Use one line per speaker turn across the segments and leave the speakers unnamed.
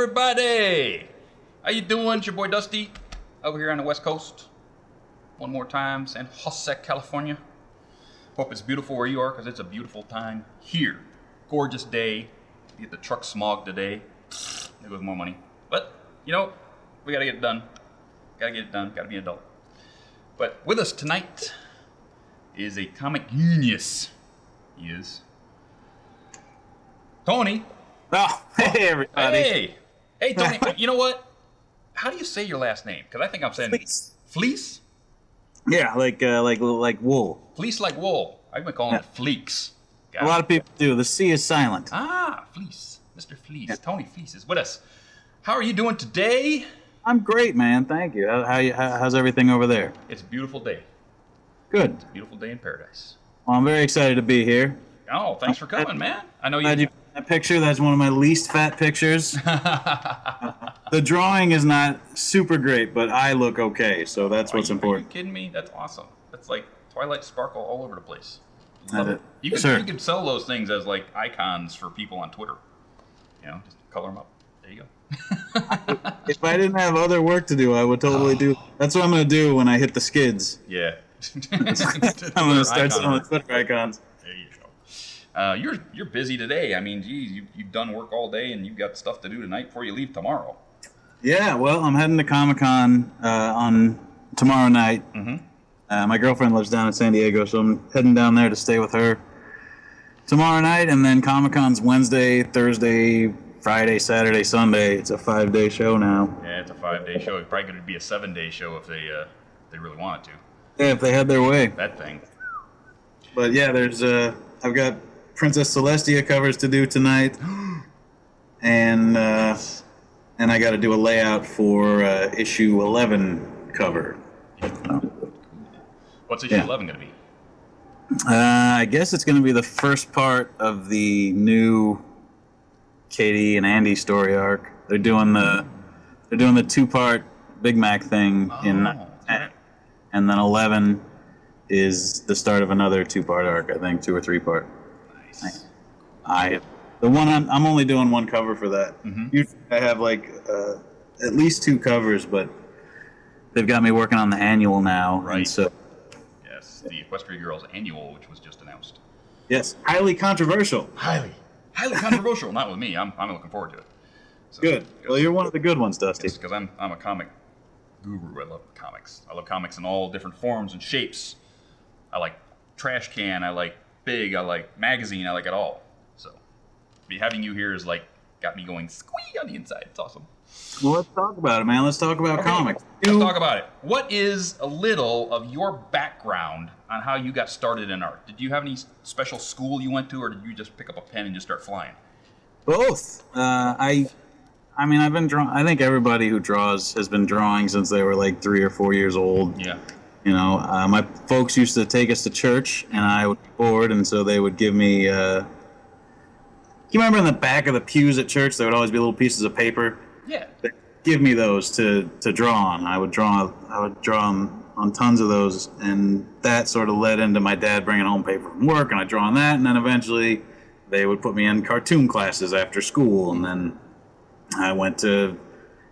everybody? How you doing? It's your boy Dusty over here on the West Coast. One more time, San Jose, California. Hope it's beautiful where you are, because it's a beautiful time here. Gorgeous day. You get the truck smog today. There goes more money. But, you know, we gotta get it done. Gotta get it done. Gotta be an adult. But with us tonight is a comic genius. He is Tony.
Oh, hey everybody.
Hey Tony. You know what? How do you say your last name? Because I think I'm saying
Fleecs.
Fleece.
Yeah, like wool.
Fleece like wool. I've been calling it Fleecs.
A lot of people do. The C is silent.
Ah, Fleece. Mr. Fleece. Yeah. Tony Fleece is with us. How are you doing today?
I'm great, man. Thank you. How's everything over there?
It's a beautiful day.
Good.
It's a beautiful day in paradise.
Well, I'm very excited to be here.
Oh, thanks for coming, man. I know
you. That picture, that's one of my least fat pictures. The drawing is not super great, but I look okay, so that's what's important.
Are you kidding me? That's awesome. That's like Twilight Sparkle all over the place.
Love it.
You could sell those things as like icons for people on Twitter. You know, just color them up. There you go.
If I didn't have other work to do, I would totally do. That's what I'm going to do when I hit the skids.
Yeah.
I'm going to start selling Twitter icons.
There you go. You're busy today. I mean, geez, you've done work all day, and you've got stuff to do tonight before you leave tomorrow.
Yeah, well, I'm heading to Comic-Con on tomorrow night.
Mm-hmm.
My girlfriend lives down in San Diego, so I'm heading down there to stay with her tomorrow night, and then Comic-Con's Wednesday, Thursday, Friday, Saturday, Sunday. It's a 5-day show now.
Yeah, it's a 5-day show. It's probably going to be a 7-day show if they really wanted to.
Yeah, if they had their way.
That thing.
But yeah, there's I've got Princess Celestia covers to do tonight, and I got to do a layout for issue 11 cover.
What's issue 11 going to be?
I guess it's going to be the first part of the new Katie and Andy story arc. They're doing the 2-part Big Mac thing in 10, and then 11 is the start of another 2-part arc. I think 2 or 3-part.
Nice.
The one I'm only doing one cover for that.
Mm-hmm.
Usually I have like at least 2 covers, but they've got me working on the annual now.
Right.
And so.
Yes, the Equestria Girls annual, which was just announced.
Yes, highly controversial.
Highly controversial. Not with me. I'm looking forward to it. So,
good. Well, you're one of the good ones, Dusty.
Because I'm a comic guru. I love comics. I love comics in all different forms and shapes. I like trash can. I like big. I like magazine. I like it all. So having you here is like got me going squee on the inside. It's awesome.
Well, let's talk about it, man. Let's talk about comics.
Let's talk about it. What is a little of your background on how you got started in art? Did you have any special school you went to, or did you just pick up a pen and just start flying?
Both. I mean, I've been drawing. I think everybody who draws has been drawing since they were like 3 or 4 years old.
Yeah.
You know, my folks used to take us to church, and I would be bored, and so they would give me. You remember in the back of the pews at church, there would always be little pieces of paper.
Yeah.
They'd give me those to draw on. I would draw on tons of those, and that sort of led into my dad bringing home paper from work, and I'd draw on that, and then eventually they would put me in cartoon classes after school, and then I went to,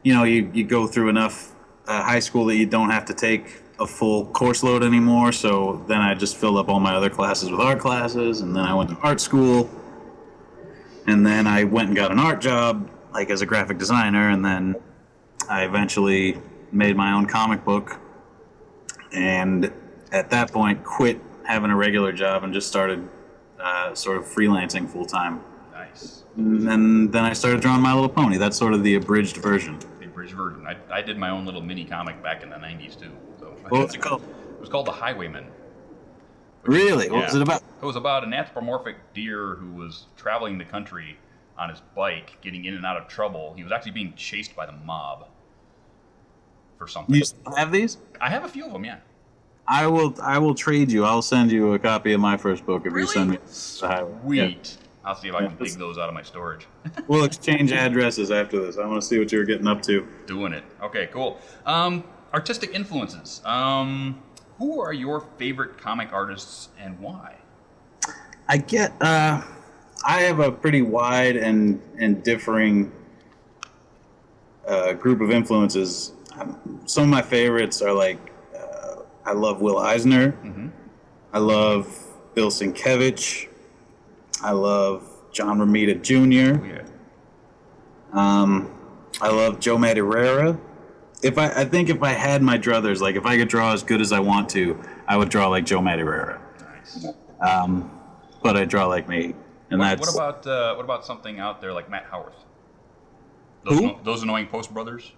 you go through enough high school that you don't have to take a full course load anymore, so then I just filled up all my other classes with art classes, and then I went to art school, and then I went and got an art job, like as a graphic designer, and then I eventually made my own comic book, and at that point quit having a regular job and just started sort of freelancing full-time.
Nice.
And then I started drawing My Little Pony. That's sort of the abridged version.
The abridged version. I did my own little mini comic back in the 90s too. So
What's it called?
It was called The Highwayman.
Really? What was it about?
It was about an anthropomorphic deer who was traveling the country on his bike, getting in and out of trouble. He was actually being chased by the mob for something.
You still have these?
I have a few of them, yeah.
I will trade you. I'll send you a copy of my first book if you send me the highway.
Sweet. Yeah. I'll see if I can dig those out of my storage.
We'll exchange addresses after this. I want to see what you're getting up to.
Doing it. Okay, cool. Artistic influences. Who are your favorite comic artists and why?
I have a pretty wide and differing group of influences. Some of my favorites are like I love Will Eisner.
Mm-hmm.
I love Bill Sienkiewicz. I love John Romita Jr.
Oh, yeah.
I love Joe Madureira. I think if I had my druthers, like if I could draw as good as I want to, I would draw like Joe Madureira.
Nice.
But I draw like me, and
what about something out there like Matt Howarth? Those annoying Post Brothers.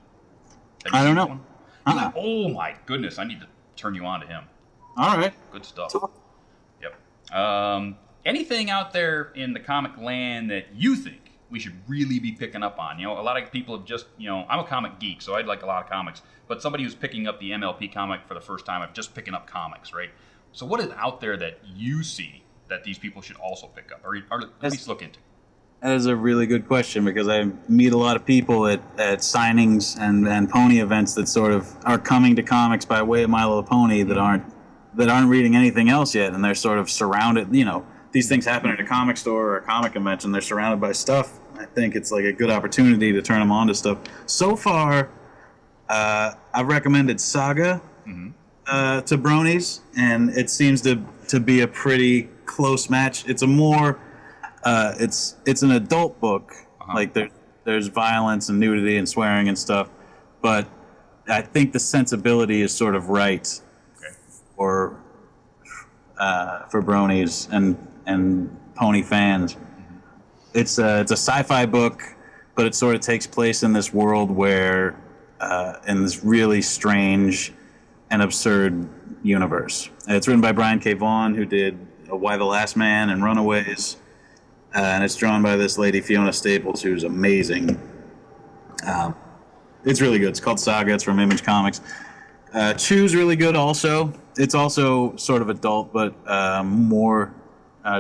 I don't know.
Oh my goodness! I need to turn you on to him.
All right.
Good stuff. Yep. Anything out there in the comic land that you think we should really be picking up on? You know, a lot of people have just, I'm a comic geek, so I like a lot of comics. But somebody who's picking up the MLP comic for the first time, I'm just picking up comics, right? So what is out there that you see that these people should also pick up, or at least look into?
That is a really good question, because I meet a lot of people at signings and pony events that sort of are coming to comics by way of My Little Pony that aren't reading anything else yet, and they're sort of surrounded. These things happen at a comic store or a comic convention. They're surrounded by stuff. I think it's like a good opportunity to turn them on to stuff. So far, I've recommended Saga to Brony's, and it seems to be a pretty close match. It's a more it's an adult book. Like there's violence and nudity and swearing and stuff, but I think the sensibility is sort of right for Brony's and pony fans. It's a sci-fi book, but it sort of takes place in this world where in this really strange and absurd universe. It's written by Brian K. Vaughan, who did Why the Last Man and Runaways, and it's drawn by this lady Fiona Staples, who's amazing. It's really good. It's called Saga. It's from Image Comics. Chew's really good also. It's also sort of adult, but more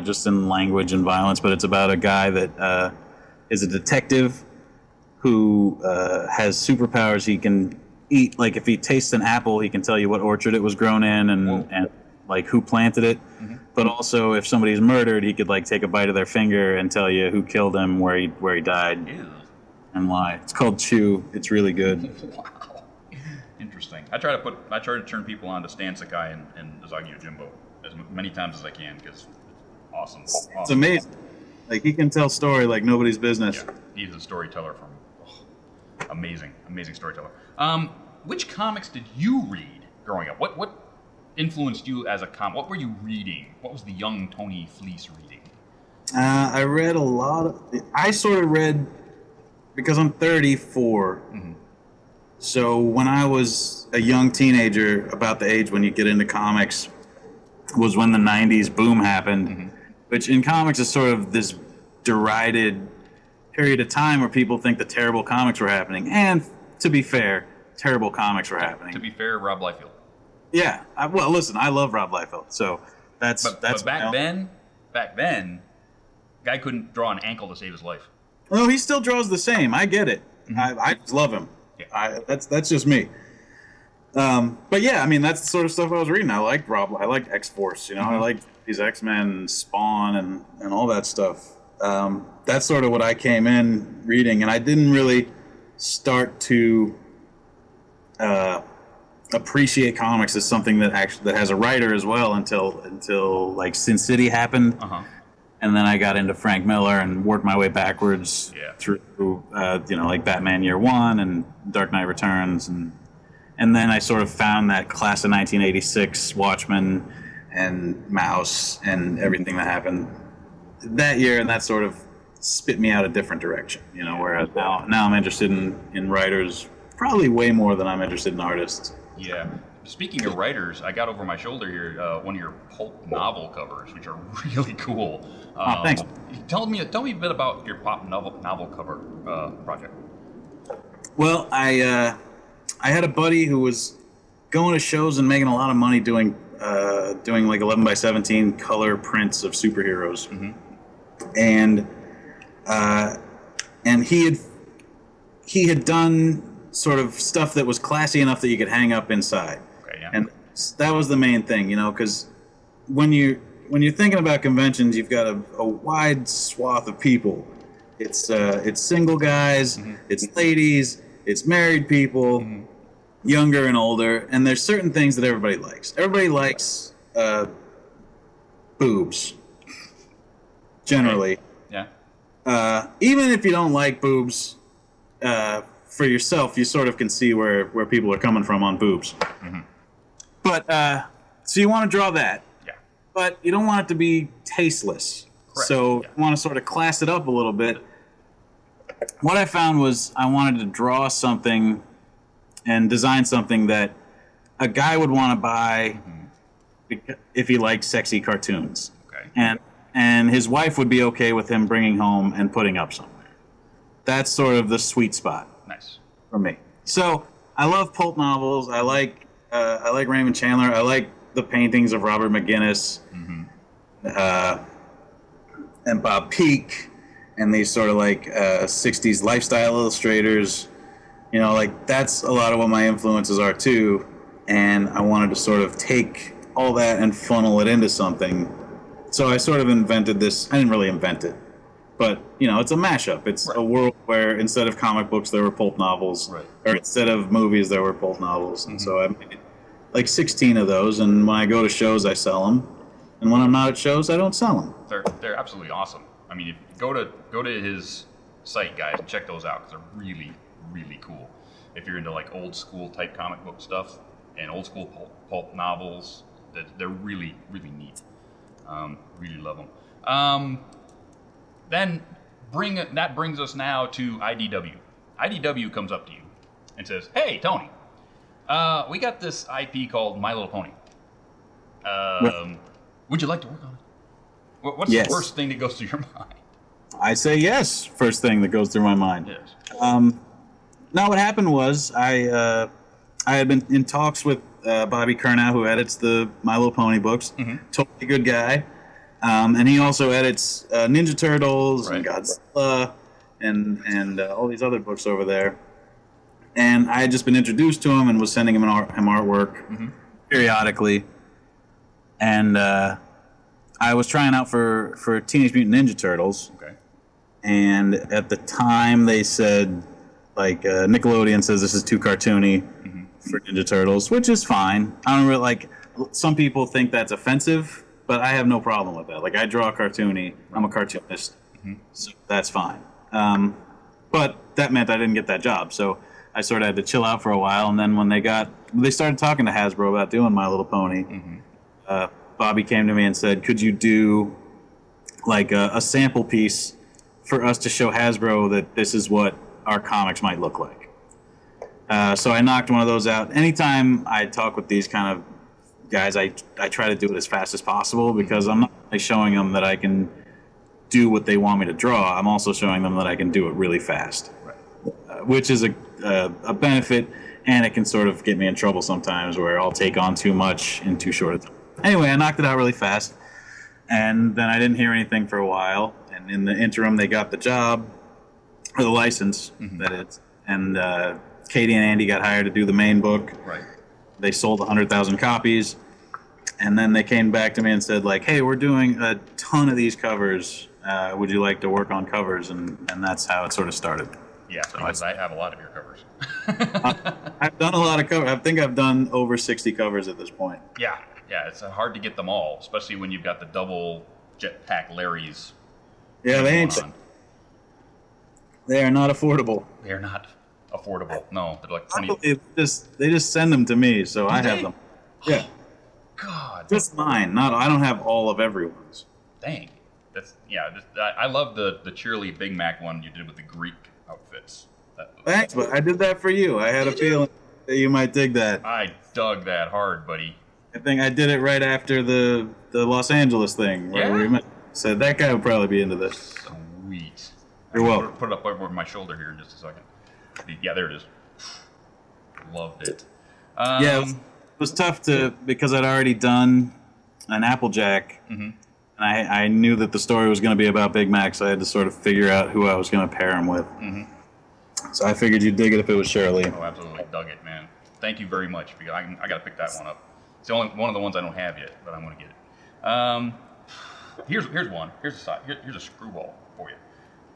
just in language and violence. But it's about a guy that is a detective who has superpowers. He can eat, like if he tastes an apple, he can tell you what orchard it was grown in and like who planted it. But also, if somebody's murdered, he could like take a bite of their finger and tell you who killed him, where he died, and why. It's called Chew. It's really good.
Wow, interesting. I try to turn people on to Stan Sakai and Usagi Yojimbo as many times as I can, because it's awesome.
It's amazing. Like he can tell story like nobody's business.
Yeah, he's a storyteller amazing storyteller. Which comics did you read growing up? What influenced you as a comic? What were you reading? What was the young Tony Fleecs reading?
I read a lot I sort of read, because I'm 34. So when I was a young teenager, about the age when you get into comics, was when the 90s boom happened, which in comics is sort of this derided period of time where people think that terrible comics were happening. And to be fair, terrible comics were happening.
To be fair, Rob Liefeld.
Yeah. Well, listen, I love Rob Liefeld, so that's
but back then, guy couldn't draw an ankle to save his life.
No, he still draws the same. I get it. I just love him. Yeah. That's just me. But yeah, I mean, that's the sort of stuff I was reading. I liked X-Force. I liked these X-Men, Spawn, and all that stuff. That's sort of what I came in reading, and I didn't really start to appreciate comics as something that has a writer as well until like Sin City happened, and then I got into Frank Miller and worked my way backwards through like Batman Year One and Dark Knight Returns, and then I sort of found that class of 1986, Watchmen and Mouse and everything that happened that year, and that sort of spit me out a different direction. Whereas now I'm interested in writers probably way more than I'm interested in artists.
Yeah. Speaking of writers, I got over my shoulder here one of your pulp novel covers, which are really cool.
Thanks.
Tell me a bit about your pulp novel cover project.
Well, I had a buddy who was going to shows and making a lot of money doing like 11 by 17 color prints of superheroes, and he had done sort of stuff that was classy enough that you could hang up inside. And that was the main thing, because when you're thinking about conventions, you've got a wide swath of people. It's single guys, it's ladies, it's married people, younger and older, and there's certain things that everybody likes. Everybody likes boobs, generally.
Okay. Yeah.
Even if you don't like boobs for yourself, you sort of can see where people are coming from on boobs. But, so you want to draw that.
Yeah.
But you don't want it to be tasteless.
Correct.
So you want to sort of class it up a little bit. What I found was I wanted to draw something and design something that a guy would want to buy if he liked sexy cartoons.
Okay.
And his wife would be okay with him bringing home and putting up somewhere. That's sort of the sweet spot.
Nice.
For me. So I love pulp novels. I like Raymond Chandler. I like the paintings of Robert McGinnis and Bob Peak and these sort of like 60s lifestyle illustrators. You know, like that's a lot of what my influences are too. And I wanted to sort of take all that and funnel it into something. So I sort of invented this. I didn't really invent it, but you know, it's a mashup. It's a world where instead of comic books, there were pulp novels, or instead of movies, there were pulp novels. And so I made like 16 of those. And when I go to shows, I sell them. And when I'm not at shows, I don't sell them.
They're absolutely awesome. I mean, if you go to his site, guys, and check those out because they're really, really cool. If you're into like old school type comic book stuff and old school pulp novels, they're really, really neat. Really love them. Then that brings us now to IDW. IDW comes up to you and says, "Hey, Tony, we got this IP called My Little Pony. Would you like to work on it?" What's the first thing that goes through your mind?
I say yes. First thing that goes through my mind.
Yes.
Now, what happened was I had been in talks with Bobby Curnow, who edits the My Little Pony books. Totally good guy. And he also edits Ninja Turtles and Godzilla and all these other books over there. And I had just been introduced to him and was sending him artwork periodically. And I was trying out for Teenage Mutant Ninja Turtles.
Okay.
And at the time they said, like, Nickelodeon says this is too cartoony for Ninja Turtles, which is fine. I don't really like. Some people think that's offensive, but I have no problem with that. Like, I draw cartoony. I'm a cartoonist, so that's fine. But that meant I didn't get that job, so I sort of had to chill out for a while. And then when they started talking to Hasbro about doing My Little Pony, Bobby came to me and said, "Could you do like a sample piece for us to show Hasbro that this is what our comics might look like?" So I knocked one of those out. Anytime I talk with these kind of guys, I try to do it as fast as possible because I'm not only showing them that I can do what they want me to draw, I'm also showing them that I can do it really fast, which is a benefit, and it can sort of get me in trouble sometimes where I'll take on too much in too short a time. Anyway, I knocked it out really fast, and then I didn't hear anything for a while, and in the interim, they got the job, or the license, that is, and Katie and Andy got hired to do the main book.
Right.
They sold 100,000 copies, and then they came back to me and said, like, "Hey, we're doing a ton of these covers. Would you like to work on covers?" And that's how it sort of started.
Yeah, because I have a lot of your covers.
I've done a lot of covers. I think I've done over 60 covers at this point.
Yeah, it's hard to get them all, especially when you've got the double jetpack Larrys.
Yeah, they ain't. They are not affordable.
They are not affordable. No, they're like 20.
They just send them to me, so I have them. Yeah.
God.
Just mine. I don't have all of everyone's.
Dang. I love the Cheerly Big Mac one you did with the Greek outfits.
Thanks, but I did that for you. I had a feeling that you might dig that.
I dug that hard, buddy.
I think I did it right after the Los Angeles thing. Where we met. So that guy would probably be into this.
Sweet.
You're welcome.
Put it up over my shoulder here in just a second. Yeah, there it is. Loved it.
It was tough because I'd already done an Applejack, and I knew that the story was going to be about Big Mac, so I had to sort of figure out who I was going to pair him with. So I figured you'd dig it if it was Shirley.
Oh, absolutely. Dug it, man. Thank you very much, because I got to pick that one up. It's the only one of the ones I don't have yet, but I'm going to get it. Here's one. Here's a screwball for you.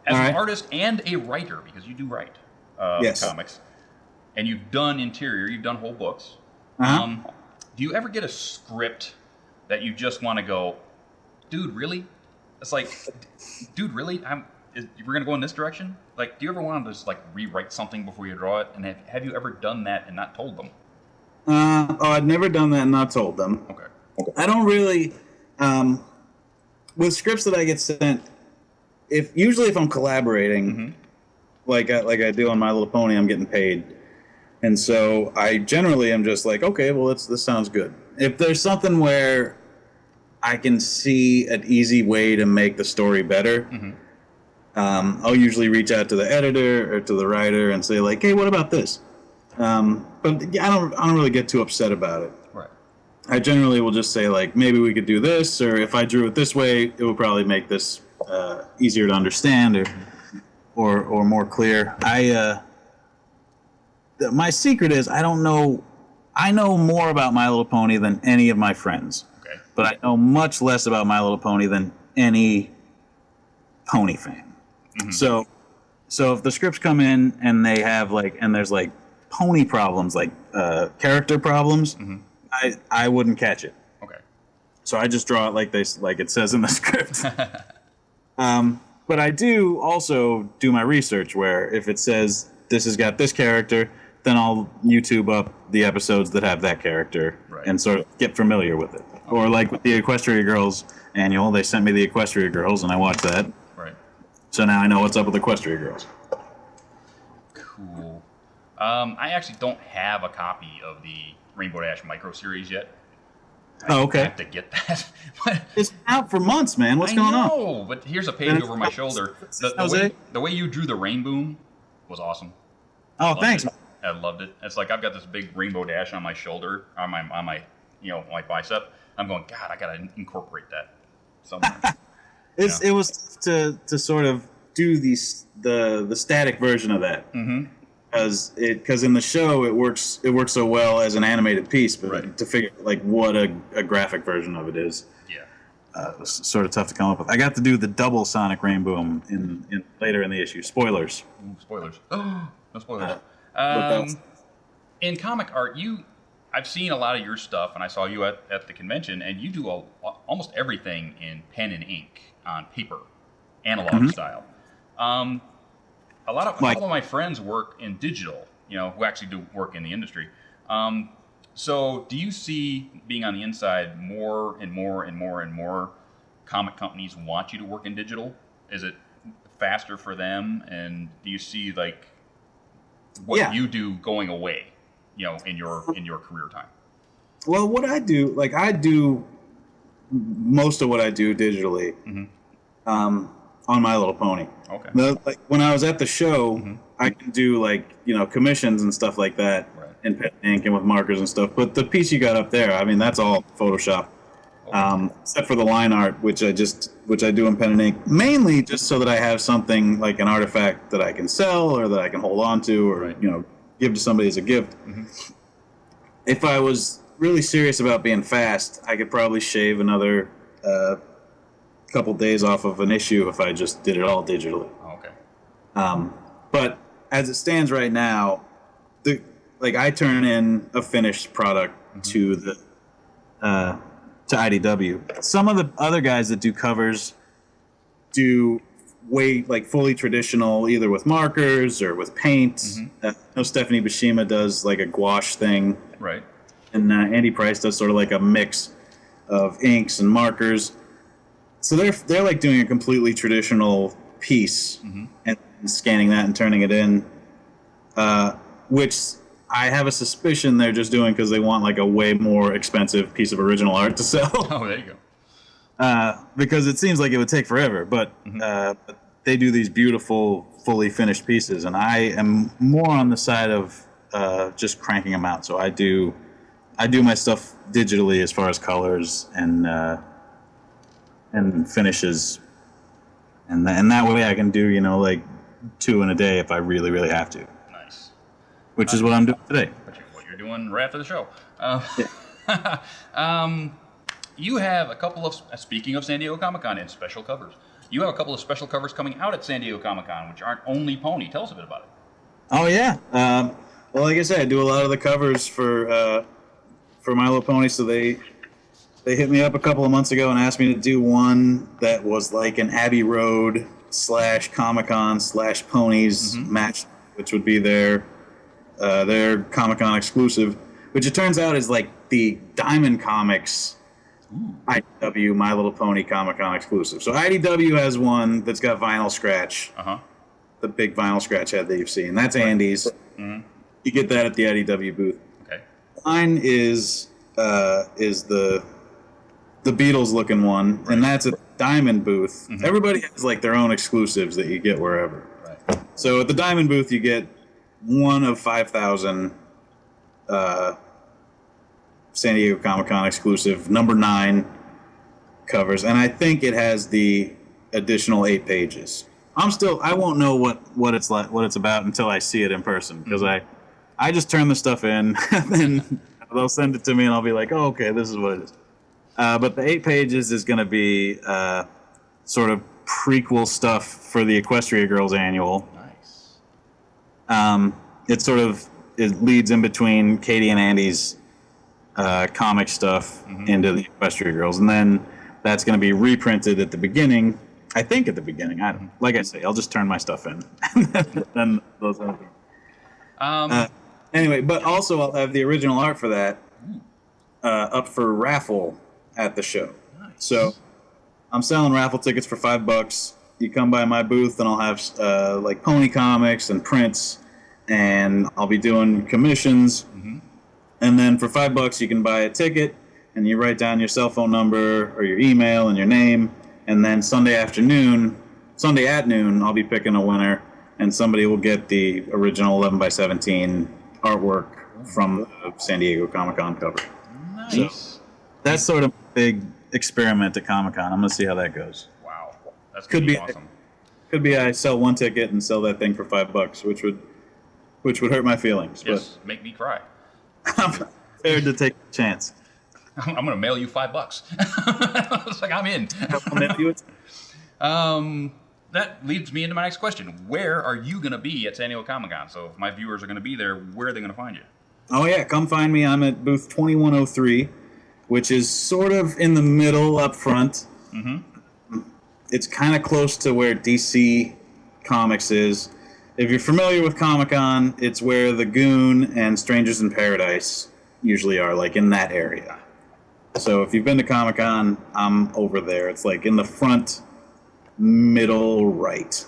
As an artist and a writer, because you do write comics, and you've done interior, you've done whole books. Do you ever get a script that you just want to go, dude, really? It's like, dude, really? We're gonna go in this direction? Like, do you ever want to just like rewrite something before you draw it? And have you ever done that and not told them?
I've never done that and not told them.
Okay.
I don't really. With scripts that I get sent, usually if I'm collaborating, like I do on My Little Pony, I'm getting paid, and so I generally am just like, okay, well, this sounds good. If there's something where I can see an easy way to make the story better, I'll usually reach out to the editor or to the writer and say like, hey, what about this? But I don't really get too upset about it.
Right.
I generally will just say like, maybe we could do this, or if I drew it this way, it would probably make this easier to understand or more clear. My secret is I don't know. I know more about My Little Pony than any of my friends.
Okay.
But I know much less about My Little Pony than any pony fan. So if the scripts come in and they have there's like pony problems, like character problems, I wouldn't catch it.
Okay.
So I just draw it like it says in the script. But I do also do my research where if it says this has got this character, then I'll YouTube up the episodes that have that character and sort of get familiar with it. Okay. Or like with the Equestria Girls annual, they sent me the Equestria Girls and I watched that.
Right.
So now I know what's up with Equestria Girls.
Cool. I actually don't have a copy of the Rainbow Dash micro series yet. I have to get that.
It's out for months, man. What's going on?
No, but here's a page over my shoulder. The way you drew the rainboom was awesome.
Oh, thanks.
I loved it. It's like I've got this big Rainbow Dash on my shoulder, on my my bicep. I'm going, God, I gotta incorporate that somewhere.
It was to sort of do the static version of that. Because in the show it works so well as an animated piece, but to figure like what a graphic version of it is, it was sort of tough to come up with. I got to do the double Sonic Rainboom in later in the issue. Spoilers.
Ooh, spoilers. No spoilers. In comic art, I've seen a lot of your stuff, and I saw you at the convention, and you do almost everything in pen and ink on paper, analog style. A lot of my friends work in digital, who actually do work in the industry. So do you see, being on the inside, more and more and more and more comic companies want you to work in digital? Is it faster for them? And do you see like what you do going away, in your career time?
Well, what I do, I do most of what I do digitally. On My Little Pony. Okay. When I was at the show, I can do commissions and stuff like that in pen and ink and with markers and stuff. But the piece you got up there, I mean, that's all Photoshop, except for the line art, which I do in pen and ink, mainly just so that I have something like an artifact that I can sell or that I can hold on to or give to somebody as a gift. If I was really serious about being fast, I could probably shave another couple days off of an issue if I just did it all digitally. Okay. But as it stands right now, I turn in a finished product to the to IDW. Some of the other guys that do covers do fully traditional, either with markers or with paint. I know Stephanie Bashima does like a gouache thing,
right?
And Andy Price does sort of like a mix of inks and markers. So they're like doing a completely traditional piece and scanning that and turning it in, which I have a suspicion they're just doing because they want like a way more expensive piece of original art to sell.
Oh, there you go.
Because it seems like it would take forever, but they do these beautiful, fully finished pieces, and I am more on the side of just cranking them out. So I do my stuff digitally as far as colors and finishes, and that way I can do like 2 in a day if I really, really have to.
Nice.
Which is what I'm doing today.
What you're doing right after the show. You have a couple of, speaking of San Diego Comic-Con and special covers, you have a couple of special covers coming out at San Diego Comic-Con, which aren't only pony. Tell us a bit about it.
Oh yeah. Well, like I said, I do a lot of the covers for My Little Pony, so they hit me up a couple of months ago and asked me to do one that was like an Abbey Road / Comic-Con / Ponies match, which would be their Comic-Con exclusive, which it turns out is like the Diamond Comics IDW My Little Pony Comic-Con exclusive. So IDW has one that's got vinyl scratch, the big vinyl scratch head that you've seen. That's Andy's. You get that at the IDW booth.
Okay.
Mine is the Beatles looking one, and that's a Diamond booth. Everybody has like their own exclusives that you get wherever.
Right.
So at the Diamond booth, you get one of 5,000 San Diego Comic-Con exclusive number 9 covers, and I think it has the additional 8 pages. I won't know what it's like, what it's about until I see it in person, because I just turn the stuff in, and then they'll send it to me, and I'll be like, oh, okay, this is what it is. But the 8 pages is going to be sort of prequel stuff for the Equestria Girls Annual.
Nice.
It leads in between Katie and Andy's comic stuff into the Equestria Girls, and then that's going to be reprinted at the beginning. I think at the beginning. I don't. Like I say, I'll just turn my stuff in, and then those other things. Anyway, but also I'll have the original art for that up for raffle at the show.
Nice.
So I'm selling raffle tickets for $5. You come by my booth, and I'll have like pony comics and prints, and I'll be doing commissions. And then for $5, you can buy a ticket, and you write down your cell phone number or your email and your name. And then Sunday at noon, I'll be picking a winner, and somebody will get the original 11x17 artwork from the San Diego Comic-Con cover.
Nice.
So that's sort of a big experiment at Comic-Con. I'm going to see how that goes.
Wow. That's going to be awesome.
Could be I sell one ticket and sell that thing for $5, which would hurt my feelings.
Yes, make me cry.
I'm prepared to take a chance.
I'm going to mail you $5. It's like, I'm in. That leads me into my next question. Where are you going to be at San Diego Comic-Con? So if my viewers are going to be there, where are they going to find you?
Oh, yeah. Come find me. I'm at booth 2103, which is sort of in the middle up front. It's kind of close to where DC Comics is. If you're familiar with Comic-Con, it's where the Goon and Strangers in Paradise usually are, like in that area. So if you've been to Comic-Con, I'm over there. It's like in the front, middle, right.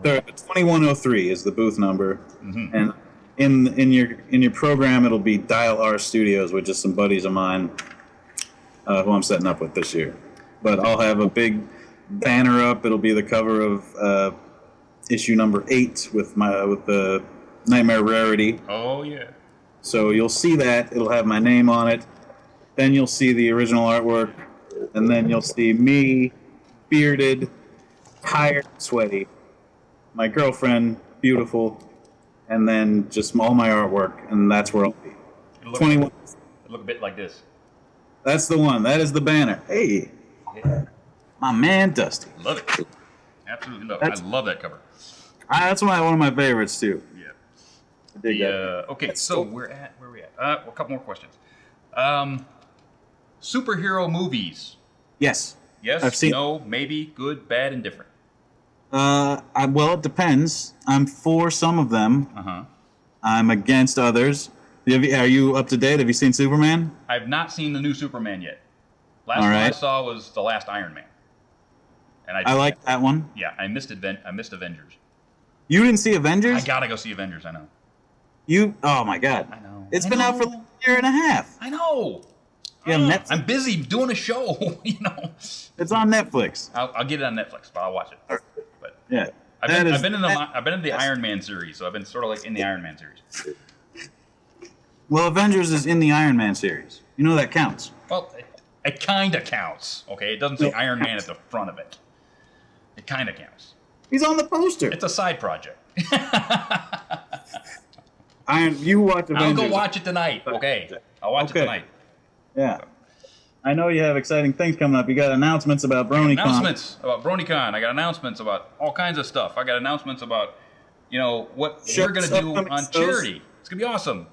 2103 is the booth number, and in your program it'll be Dial R Studios, which is some buddies of mine who I'm setting up with this year. But I'll have a big banner up. It'll be the cover of issue number 8 with the Nightmare Rarity.
Oh yeah. So
you'll see that. It'll have my name on it. Then you'll see the original artwork, and then you'll see me, bearded, tired, sweaty, my girlfriend, beautiful, and then just all my artwork, and that's where I'll be.
It'll look a bit like this.
That's the one. That is the banner. Hey,
yeah.
My man, Dusty.
Love it. Absolutely love it. I love that cover.
That's one of my favorites too.
Yeah. Okay, that's so cool. Where are we at? A couple more questions. Superhero movies.
Yes.
Yes.
I've seen.
No. Maybe. Good. Bad. Indifferent.
Well, it depends. I'm for some of them. I'm against others. Are you up to date? Have you seen Superman?
I've not seen the new Superman yet. Last one I saw was the last Iron Man. And I
liked that one.
Yeah, I missed Avengers.
You didn't see Avengers?
I gotta go see Avengers. I know.
Oh my God.
I know.
It's been out for a year and a half.
I know.
You have Netflix?
I'm busy doing a show. You know.
It's on Netflix.
I'll get it on Netflix, but I'll watch it. But
yeah.
I've been in the Iron Man series, so I've been sort of like in the Iron Man series.
Well, Avengers is in the Iron Man series. You know that counts.
Well, it kind of counts. Okay, it doesn't say Iron Man at the front of it. It kind of counts.
He's on the poster.
It's a side project.
You watch Avengers.
I'll go watch it tonight. Okay, I'll watch it tonight.
Yeah. I know you have exciting things coming up. You got announcements about BronyCAN.
Announcements about BronyCAN. I got announcements about all kinds of stuff. I got announcements about, what we're going to do on charity. It's going to be awesome.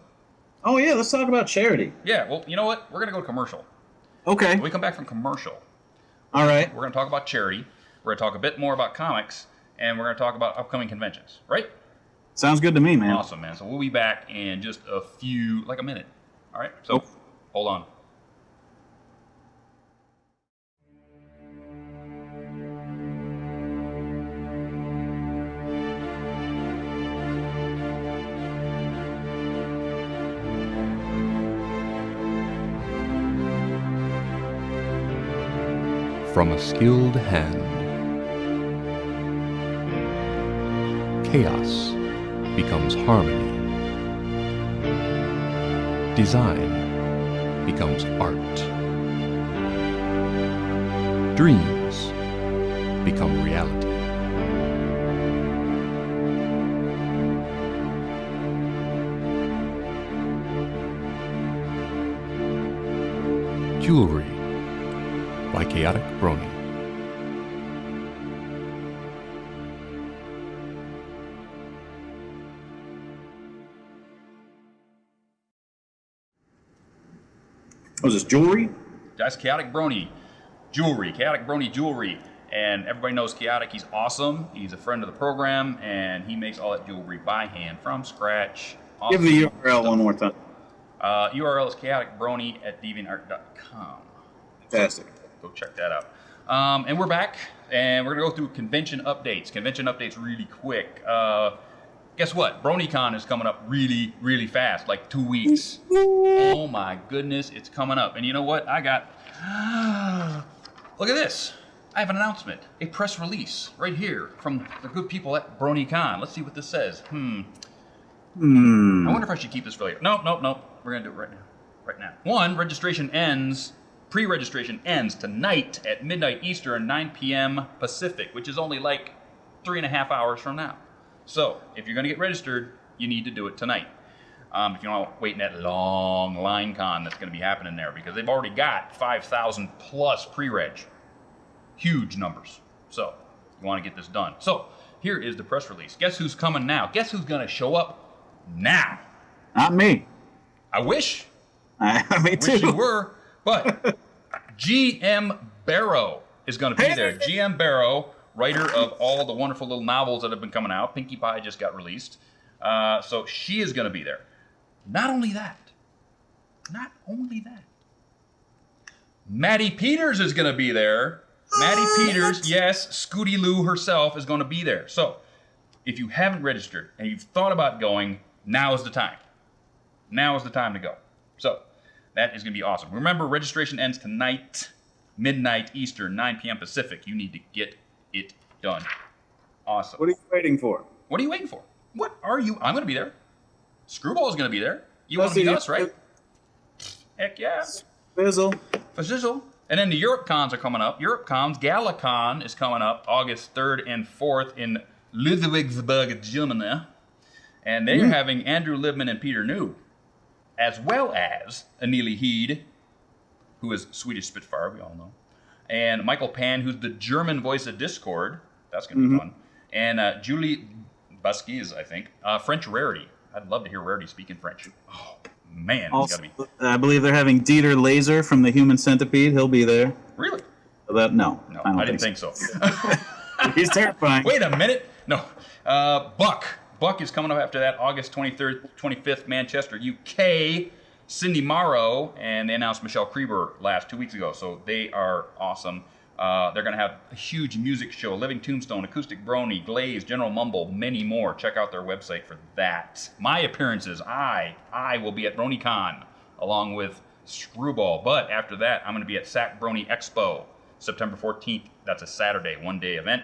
Oh, yeah, let's talk about charity.
Yeah, well, you know what? We're going to go to commercial.
Okay.
When we come back from commercial,
all right.
We're going to talk about charity. We're going to talk a bit more about comics, and we're going to talk about upcoming conventions, right?
Sounds good to me, man.
Awesome, man. So we'll be back in just a minute. All right? So hold on.
From a skilled hand, chaos becomes harmony. Design becomes art. Dreams become reality. Jewelry by Chaotic Brony.
Was this jewelry?
That's Chaotic Brony Jewelry. Chaotic Brony Jewelry. And everybody knows Chaotic. He's awesome. He's a friend of the program, and he makes all that jewelry by hand from scratch.
Awesome. Give the URL one more time.
URL is chaoticbrony at deviantart.com.
Fantastic.
Go check that out. And we're back, and we're going to go through convention updates. Convention updates really quick. Guess what? BronyCAN is coming up really, really fast, like 2 weeks. Oh my goodness, it's coming up. And you know what? I got... Look at this. I have an announcement, a press release right here from the good people at BronyCAN. Let's see what this says. I wonder if I should keep this for later. Nope. We're going to do it right now. One, registration ends... Pre-registration ends tonight at midnight Eastern, 9 p.m. Pacific, which is only like 3.5 hours from now. So, if you're going to get registered, you need to do it tonight. If you don't wait in that long line con that's going to be happening there, because they've already got 5,000 plus pre-reg. Huge numbers. So, you want to get this done. So, here is the press release. Guess who's coming now? Guess who's going to show up now?
Not me.
I wish.
Me too.
Wish you were. But G.M. Barrow is going to be there. G.M. Barrow, writer of all the wonderful little novels that have been coming out. Pinkie Pie just got released. So she is going to be there. Not only that. Maddie Peters is going to be there. Maddie Peters, yes, Scooty Lou herself is going to be there. So if you haven't registered and you've thought about going, now is the time. Now is the time to go. So that is going to be awesome. Remember, registration ends tonight, midnight Eastern, 9 p.m. Pacific. You need to get it done. Awesome.
What are you waiting for?
What are you waiting for? What are you? I'm going to be there. Screwball is going to be there. You want to meet us, right? Heck yeah.
Fizzle.
And then the Europe cons are coming up. Europe cons, GalaCon is coming up August 3rd and 4th in Ludwigsburg, Germany. And they're having Andrew Libman and Peter New, as well as Aneely Heed, who is Swedish Spitfire, we all know, and Michael Pan, who's the German voice of Discord. That's going to be fun. And Julie Buskies, I think. French Rarity. I'd love to hear Rarity speak in French. Oh, man.
Also,
it's gotta be.
I believe they're having Dieter Laser from the Human Centipede. He'll be there.
Really?
No,
I didn't think so.
He's terrifying.
Wait a minute. No. Buck. Buck is coming up after that, August 23rd, 25th, Manchester, UK. Cindy Morrow, and they announced Michelle Krieber 2 weeks ago, so they are awesome. They're going to have a huge music show, Living Tombstone, Acoustic Brony, Glaze, General Mumble, many more. Check out their website for that. My appearances, I will be at BronyCAN along with Screwball, but after that, I'm going to be at Sac Brony Expo, September 14th. That's a Saturday, one-day event.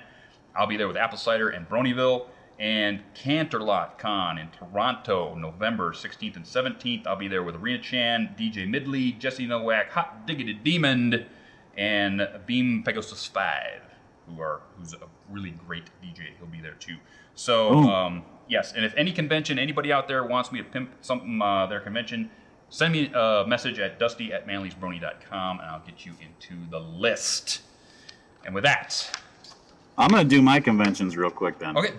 I'll be there with Apple Cider and Bronyville. And Canterlot Con in Toronto, November 16th and 17th. I'll be there with Arena Chan, DJ Midley, Jesse Nowak, Hot Diggity Demon, and Beam Pegasus 5, who's a really great DJ. He'll be there too. So, yes, and if any convention, anybody out there wants me to pimp something, their convention, send me a message at dusty@manlysbrony.com, and I'll get you into the list. And with that...
I'm going to do my conventions real quick then.
Okay,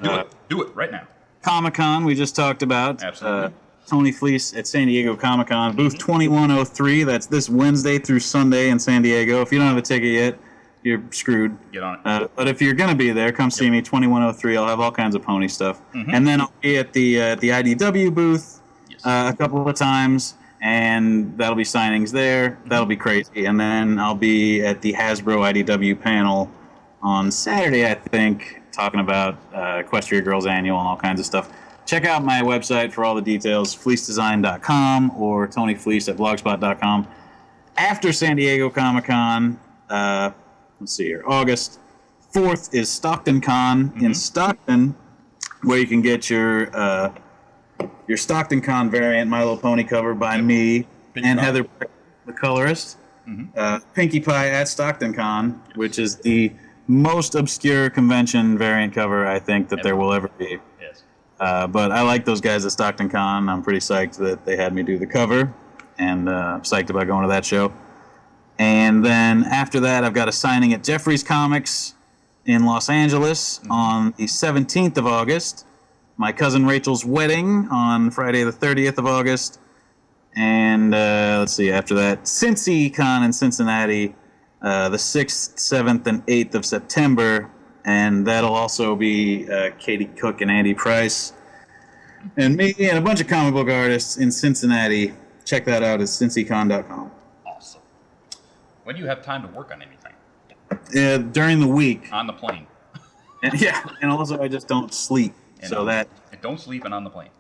do it right now.
Comic-Con, we just talked about.
Absolutely.
Tony Fleecs at San Diego Comic-Con, booth 2103. That's this Wednesday through Sunday in San Diego. If you don't have a ticket yet, you're screwed.
Get on it.
But if you're going to be there, come see me, 2103. I'll have all kinds of pony stuff. And then I'll be at the IDW booth a couple of times, and that'll be signings there. That'll be crazy. And then I'll be at the Hasbro IDW panel on Saturday, I think, talking about Equestria Girls Annual and all kinds of stuff. Check out my website for all the details, fleecedesign.com or Tony Fleecs at blogspot.com. After San Diego Comic-Con, let's see here, August 4th is Stockton Con in Stockton, where you can get your Stockton Con variant My Little Pony cover by me and Heather, the colorist. Pinkie Pie at Stockton Con, which is the most obscure convention variant cover I think that there will ever be. But I like those guys at Stockton Con. I'm pretty psyched that they had me do the cover, and psyched about going to that show. And then after that, I've got a signing at Jeffrey's Comics in Los Angeles on the 17th of August. My cousin Rachel's wedding on Friday the 30th of August. And let's see, after that, Cincy Con in Cincinnati, the 6th, 7th, and 8th of September. And that'll also be Katie Cook and Andy Price and me and a bunch of comic book artists in Cincinnati. Check that out at cincycon.com.
Awesome. When do you have time to work on anything?
During the week.
On the plane.
And also I just don't sleep.
And
and
don't sleep and on the plane.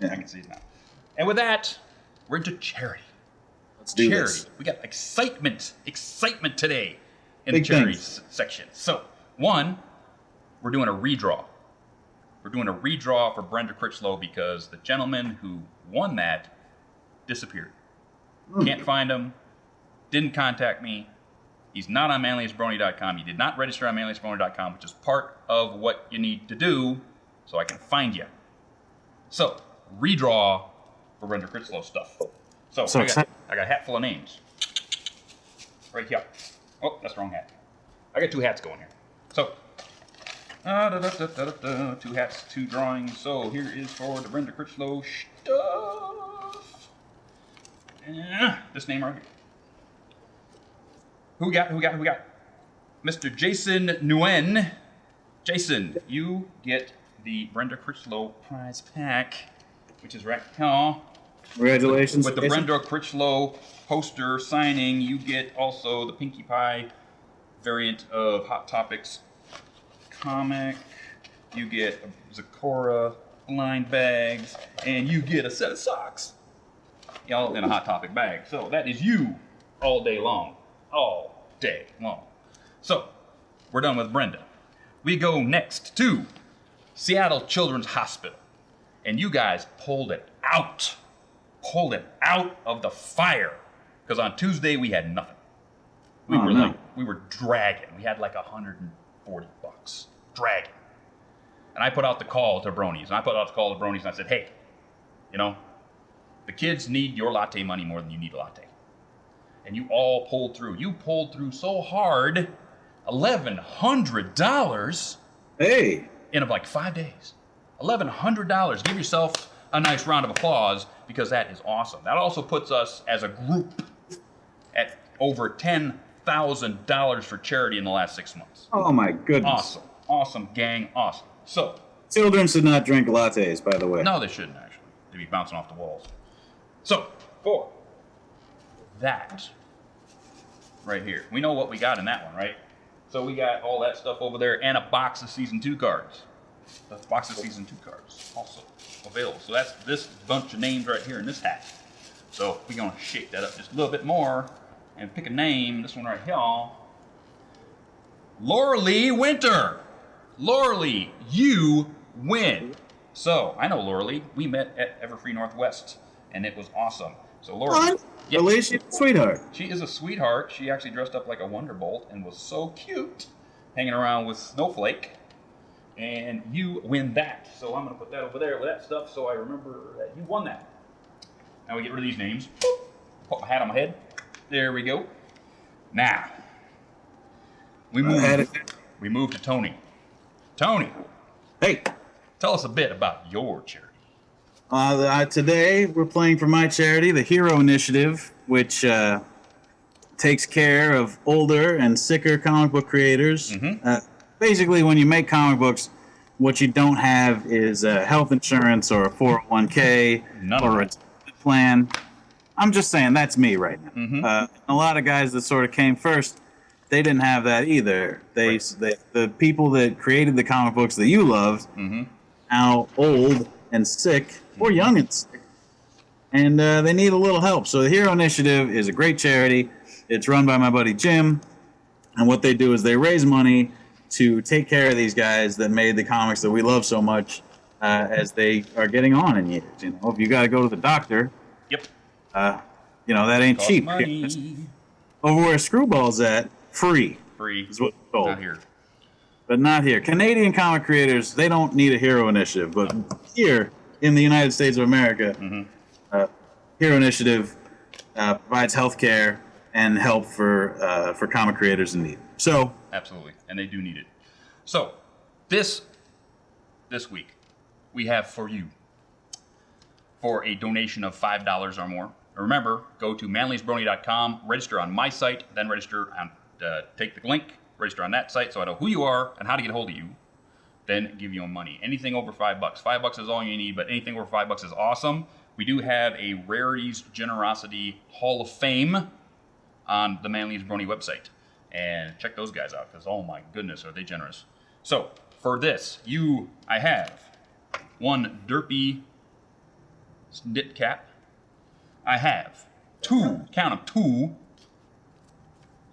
Yeah.
I can see it now. And with that, we're into charity.
Let's do this.
We got excitement today in
Big
the charity
things.
section. So, one, we're doing a redraw. We're doing a redraw for Brenda Critchlow because the gentleman who won that disappeared. Can't find him. Didn't contact me. He's not on manliestbrony.com. He did not register on manliestbrony.com, which is part of what you need to do so I can find you. So, redraw for Brenda Critchlow stuff. So I got a hat full of names. Right here. Oh, that's the wrong hat. I got two hats going here. So, 2 hats, 2 drawings. So here is for the Brenda Critchlow stuff. This name right here. Who we got? Mr. Jason Nguyen. Jason, you get the Brenda Critchlow prize pack, which is right here.
Congratulations.
With the Brenda Critchlow poster signing, you get also the Pinkie Pie variant of Hot Topics comic. You get a Zakora blind bags, and you get a set of socks. All in a Hot Topic bag. So that is you all day long. All day long. So, we're done with Brenda. We go next to Seattle Children's Hospital. And you guys pulled it out. Pulled it out of the fire. Because on Tuesday we had nothing. We were dragging. We had like $140. Dragging. And I put out the call to Bronies. And I said, hey, you know, the kids need your latte money more than you need a latte. And you all pulled through. You pulled through so hard, $1,100.
Hey.
In like 5 days. $1,100. Give yourself a nice round of applause because that is awesome. That also puts us as a group at over $10,000 for charity in the last 6 months.
Oh my goodness.
Awesome. Awesome, gang. Awesome. So.
Children should not drink lattes, by the way.
No, they shouldn't actually. They'd be bouncing off the walls. So, for that right here. We know what we got in that one, right? So we got all that stuff over there and a box of Season 2 cards. The box of Season 2 cards also available. So that's this bunch of names right here in this hat. So we're going to shake that up just a little bit more and pick a name. This one right here. Laura Lee Winter. Laura Lee, you win. So I know Laura Lee. We met at Everfree Northwest and it was awesome. So Laura,
she's a sweetheart.
She is a sweetheart. She actually dressed up like a Wonderbolt and was so cute, hanging around with Snowflake. And you win that. So I'm going to put that over there with that stuff so I remember that you won that. Now we get rid of these names. Put my hat on my head. There we go. Now, we move to Tony. Tony.
Hey.
Tell us a bit about your charity.
Today, we're playing for my charity, the Hero Initiative, which takes care of older and sicker comic book creators.
Mm-hmm.
Basically, when you make comic books, what you don't have is health insurance or a 401k or a retirement plan. I'm just saying, that's me right now.
Mm-hmm.
A lot of guys that sort of came first, they didn't have that either. The people that created the comic books that you loved, now old and sick, or young and sick, and they need a little help. So the Hero Initiative is a great charity. It's run by my buddy Jim, and what they do is they raise money to take care of these guys that made the comics that we love so much as they are getting on in years. You know, if you got to go to the doctor, that ain't
Cost
cheap.
money.
Over where Screwball's at, free is what we're told.
Not here.
But not here. Canadian comic creators, they don't need a Hero Initiative. But here in the United States of America, Hero Initiative provides health care and help for comic creators in need. So
Absolutely, and they do need it. So this week we have for you, for a donation of $5 or more. Remember, go to manlysbrony.com, register on my site, then register on take the link, register on that site so I know who you are and how to get a hold of you. Then give you money. Anything over $5. $5 is all you need, but anything over $5 is awesome. We do have a Rarities Generosity Hall of Fame on the Manly's Brony website. And check those guys out, because oh my goodness, are they generous. So, for this, I have one derpy knit cap. I have two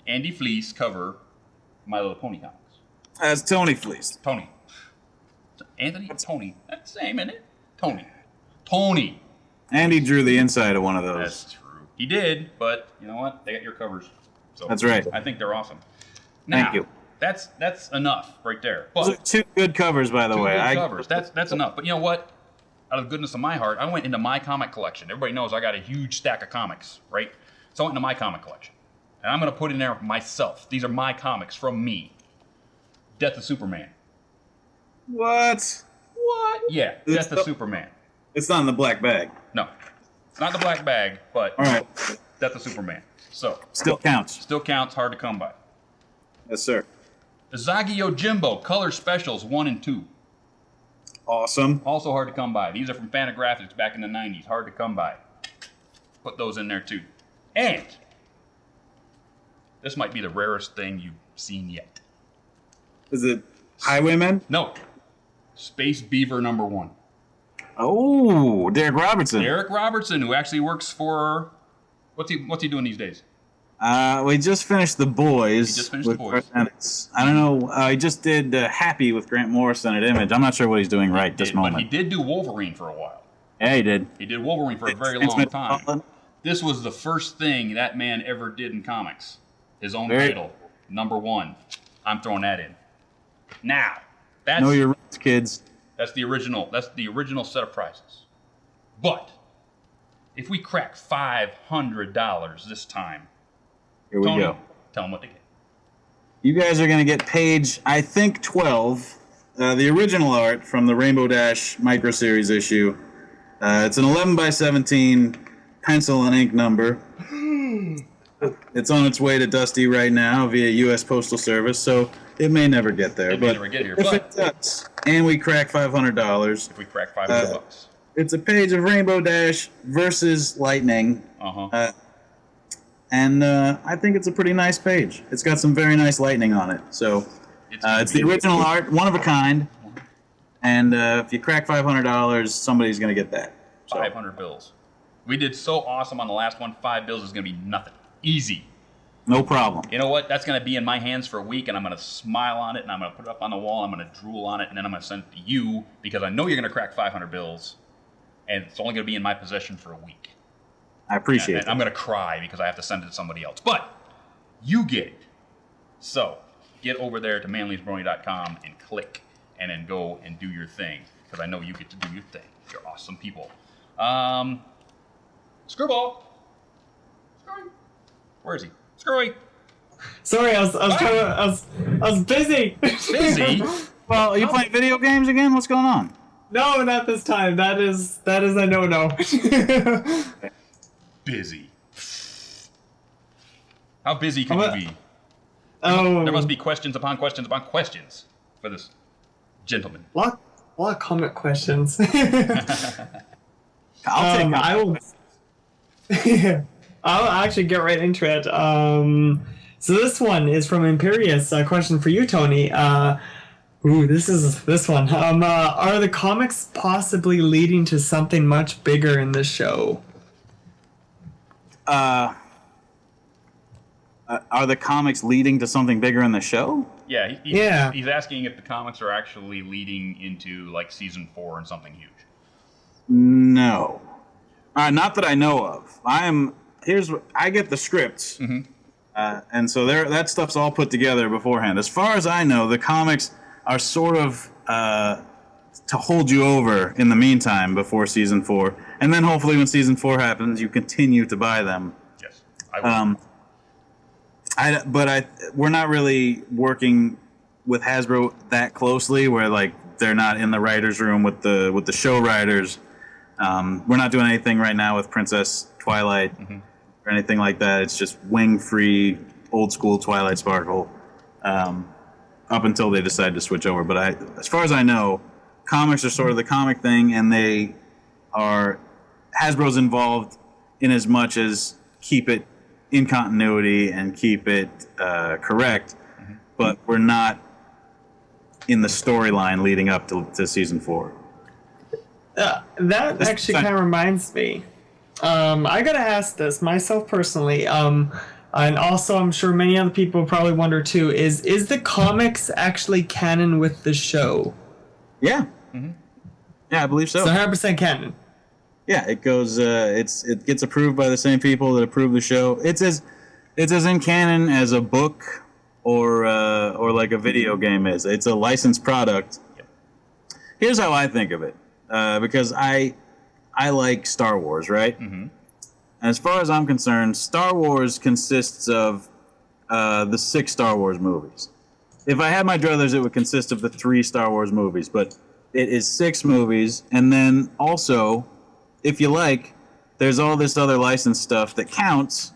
Andy Fleecs cover My Little Pony comics.
That's Tony Fleecs.
Tony. Anthony? Tony. That's the same, isn't it? Tony.
Andy drew the inside of one of those.
That's true. He did, but you know what? They got your covers. So
that's right.
I think they're awesome. Now,
thank you.
That's enough right there. But
those are two good covers, by the way.
Two good covers. That's enough. But you know what? Out of the goodness of my heart, I went into my comic collection. Everybody knows I got a huge stack of comics, right? So I went into my comic collection. And I'm going to put in there myself. These are my comics from me. Death of Superman.
What?
Yeah, Death of Superman.
It's not in the black bag.
No. It's not the black bag, but
all right.
Death of Superman. So
still counts.
Still counts, hard to come by.
Yes, sir.
Izagi Yojimbo, Color Specials 1 and 2.
Awesome.
Also hard to come by. These are from Fantagraphics back in the 90s. Hard to come by. Put those in there too. And this might be the rarest thing you've seen yet.
Is it Highwaymen?
No. Space Beaver #1.
Oh, Derek Robertson.
Derek Robertson, who actually works for... What's he doing these days?
We just finished The Boys.
He just finished The Boys.
I don't know. He just did Happy with Grant Morrison at Image. I'm not sure what he's doing this moment.
But he did do Wolverine for a while.
Yeah, he did.
He did Wolverine for a very long time. This was the first thing that man ever did in comics. His own title, #1. I'm throwing that in. Now, that's...
Know your roots, kids.
That's the original. That's the original set of prizes. But if we crack $500 this time,
here we go.
Tell them what they get.
You guys are going to get page, I think, 12. The original art from the Rainbow Dash Micro Series issue. It's an 11x17 pencil and ink number. It's on its way to Dusty right now via U.S. Postal Service, so it may never get there.
It may never get here.
If it does, and we crack $500.
If we crack $500.
It's a page of Rainbow Dash versus Lightning. And I think it's a pretty nice page. It's got some very nice lightning on it. So it's the original art, one of a kind. And if you crack $500, somebody's going to get that. So.
500 bills. We did so awesome on the last one. 5 bills is going to be nothing. Easy.
No problem.
You know what? That's going to be in my hands for a week, and I'm going to smile on it, and I'm going to put it up on the wall. I'm going to drool on it, and then I'm going to send it to you because I know you're going to crack 500 bills, and it's only going to be in my possession for a week.
I appreciate it.
I'm going to cry because I have to send it to somebody else. But you get it. So get over there to manlysbrony.com and click, and then go and do your thing because I know you get to do your thing. You're awesome people. Screwball. Screwy. Where is he? Screwy.
Sorry, I was busy.
Busy?
Well, are you playing video games again? What's going on?
No, not this time. That is a no.
Busy. How busy could you be?
Oh,
There must be questions upon questions upon questions for this gentleman.
lot of comment questions.
I'll take
I will. I'll actually get right into it. So this one is from Imperius. A question for you, Tony. This one. Are the comics possibly leading to something much bigger in the show?
Are the comics leading to something bigger in the show?
Yeah,
Yeah.
He's asking if the comics are actually leading into like season 4 and something huge.
No. Not that I know of. I get the scripts, and so that stuff's all put together beforehand. As far as I know, the comics are sort of to hold you over in the meantime before season 4, and then hopefully when season 4 happens, you continue to buy them.
Yes, I will.
We're not really working with Hasbro that closely, where like they're not in the writers' room with the show writers. We're not doing anything right now with Princess Twilight or anything like that. It's just wing-free, old-school Twilight Sparkle up until they decide to switch over. But as far as I know, comics are sort of the comic thing, and Hasbro's involved in as much as keep it in continuity and keep it correct, but we're not in the storyline leading up to season 4.
That actually kind of reminds me. I gotta ask this myself personally, and also I'm sure many other people probably wonder too. Is the comics actually canon with the show?
Yeah, yeah, I believe so.
So 100% canon.
Yeah, it goes. It gets approved by the same people that approve the show. It's as in canon as a book or like a video game is. It's a licensed product. Here's how I think of it, because I like Star Wars, right? And as far as I'm concerned, Star Wars consists of the 6 Star Wars movies. If I had my druthers, it would consist of the 3 Star Wars movies, but it is 6 movies, and then also, if you like, there's all this other licensed stuff that counts.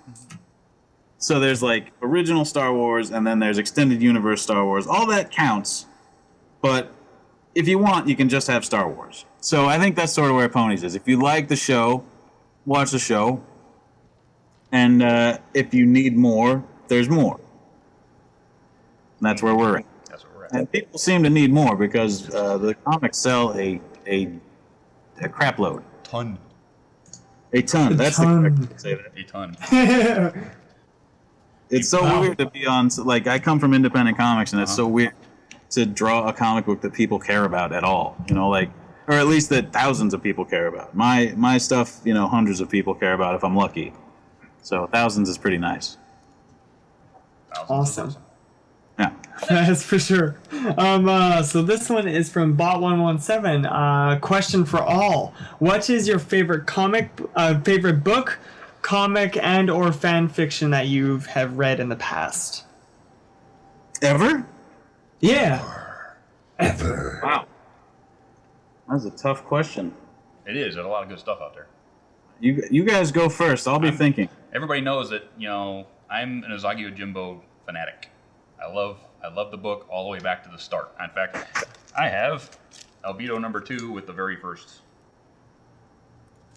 So there's like original Star Wars, and then there's extended universe Star Wars. All that counts, but if you want, you can just have Star Wars. So I think that's sort of where Ponies is. If you like the show, watch the show. And if you need more, there's more. And that's where we're at.
That's what we're at.
And people seem to need more because the comics sell a crap load.
Ton.
A ton. That's the correct way to say that.
A ton.
It's so weird to be on. Like, I come from independent comics, and it's so weird to draw a comic book that people care about at all. You know, like, or at least that thousands of people care about. My stuff, you know, hundreds of people care about if I'm lucky. So thousands is pretty nice.
Awesome.
Yeah.
That's for sure. So this one is from Bot117. Question for all: what is your favorite favorite book, comic, and or fan fiction that you have read in the past?
Ever?
Yeah.
Ever. Wow. That's a tough question.
It is. There's a lot of good stuff out there.
You guys go first. I'll be thinking.
Everybody knows that, you know, I'm an Ozagi Yojimbo fanatic. I love the book all the way back to the start. In fact, I have Albedo number 2 with the very first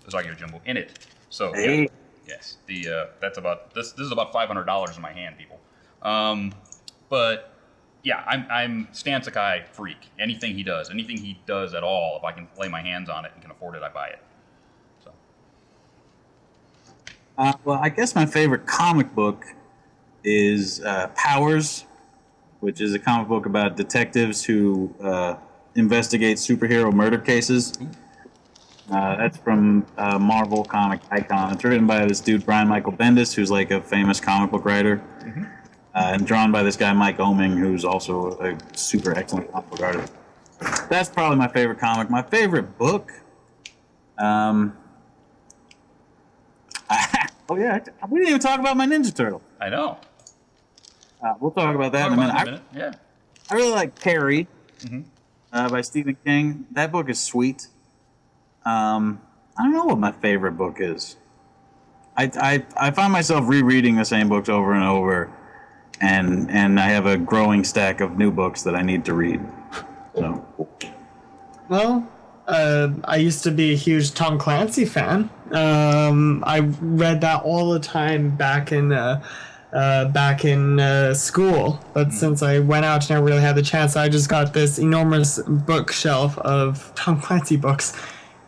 Ozagi Yojimbo in it. So
Hey.
yes, that's about this is about $500 in my hand, people. But yeah, I'm Stan Sakai freak. Anything he does at all, if I can lay my hands on it and can afford it, I buy it. So.
Well, I guess my favorite comic book is Powers, which is a comic book about detectives who investigate superhero murder cases. That's from Marvel Comic Icon. It's written by this dude, Brian Michael Bendis, who's like a famous comic book writer. And drawn by this guy, Mike Oeming, who's also a super excellent comic book artist. That's probably my favorite comic. My favorite book? Oh yeah, we didn't even talk about my Ninja Turtle.
I know.
We'll talk about that in a minute.
Yeah.
I really like Perry. by Stephen King. That book is sweet. I don't know what my favorite book is. I find myself rereading the same books over and over, and I have a growing stack of new books that I need to read. So.
Well, I used to be a huge Tom Clancy fan. I read that all the time back in school, but since I went out and I really had the chance, I just got this enormous bookshelf of Tom Clancy books.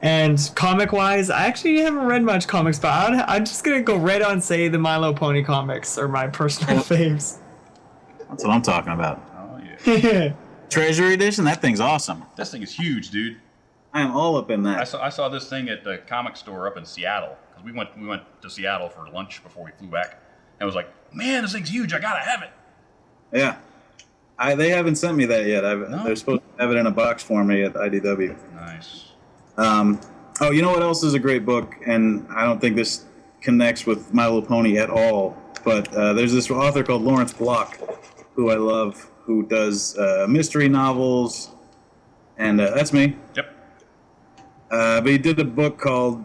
And comic-wise, I actually haven't read much comics, but I'm just gonna go right on say the My Little Pony comics are my personal faves.
That's what I'm talking about.
Oh yeah.
Treasury edition. That thing's awesome.
This thing is huge, dude.
I am all up in that.
I saw this thing at the comic store up in Seattle because we went to Seattle for lunch before we flew back, and I was like, man, this thing's huge. I gotta have it.
Yeah. They haven't sent me that yet. They're supposed to have it in a box for me at IDW.
Nice.
Oh, you know what else is a great book, and I don't think this connects with My Little Pony at all, but there's this author called Lawrence Block, who I love, who does mystery novels, and that's me.
Yep.
But he did a book called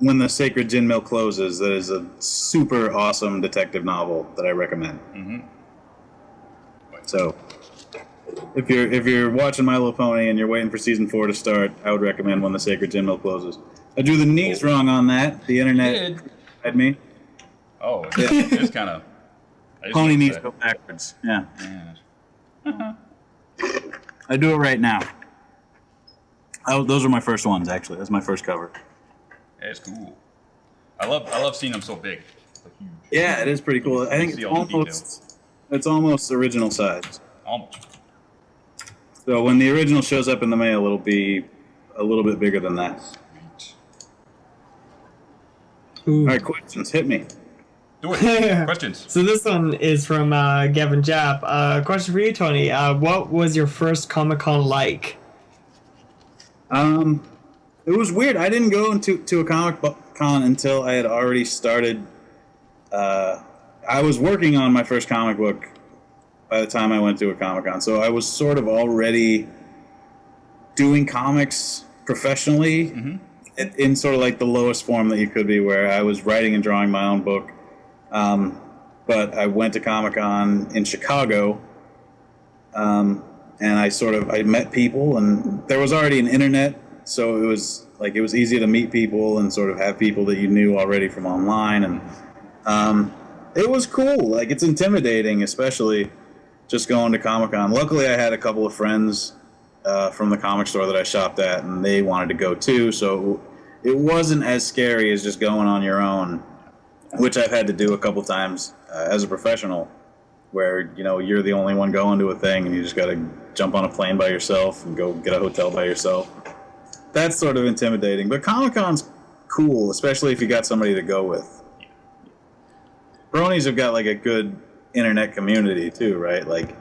When the Sacred Gin Mill Closes that is a super awesome detective novel that I recommend. Mm-hmm. So, if you're watching My Little Pony and you're waiting for season 4 to start, I would recommend When the Sacred Gin Mill Closes. I drew the knees wrong on that. The internet had me.
Oh, it's kind of...
Pony knees go backwards. Yeah. I do it right now. Those are my first ones, actually. That's my first cover.
Yeah, it's cool. I love seeing them so big. Like huge.
Yeah, it is pretty cool. I think it's almost original size.
Almost.
So when the original shows up in the mail, it'll be a little bit bigger than that.
Ooh.
All right, questions. Hit me.
Do it. Questions.
So this one is from Gavin Japp. Question for you, Tony. What was your first Comic-Con like?
It was weird. I didn't go to a Comic-Con until I had already started. I was working on my first comic book by the time I went to a Comic-Con, so I was sort of already doing comics professionally in sort of like the lowest form that you could be, where I was writing and drawing my own book. But I went to Comic-Con in Chicago, and I met people, and there was already an internet, so it was easy to meet people and sort of have people that you knew already from online, and it was cool. Like, it's intimidating, especially just going to Comic-Con. Luckily, I had a couple of friends from the comic store that I shopped at, and they wanted to go too, so it wasn't as scary as just going on your own, which I've had to do a couple times as a professional, where, you know, you're the only one going to a thing and you just got to jump on a plane by yourself and go get a hotel by yourself. That's sort of intimidating, but Comic-Con's cool, especially if you got somebody to go with. Bronies have got like a good internet community too, right? Like,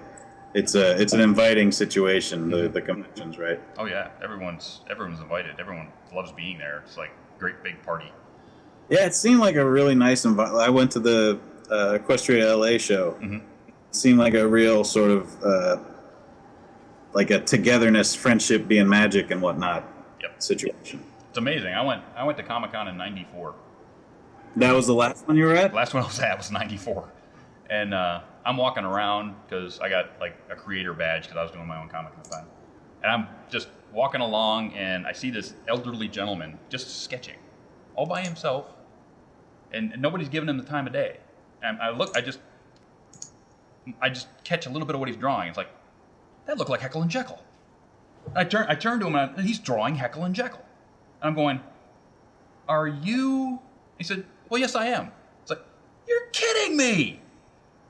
it's an inviting situation, the conventions, right?
Oh yeah, everyone's invited. Everyone loves being there. It's like a great big party.
Yeah, it seemed like a really nice environment. I went to the Equestria LA show. Mm-hmm. It seemed like a real sort of like a togetherness, friendship being magic and whatnot situation.
It's amazing. I went to Comic-Con in '94.
That was the last one you were at?
The last one I was at was '94. And I'm walking around because I got like a creator badge because I was doing my own comic at the time. And I'm just walking along and I see this elderly gentleman just sketching all by himself. And nobody's giving him the time of day. And I just catch a little bit of what he's drawing. It's like, that looked like Heckle and Jekyll. I turn to him and he's drawing Heckle and Jekyll. And I'm going, are you? He said, well, yes, I am. It's like, you're kidding me.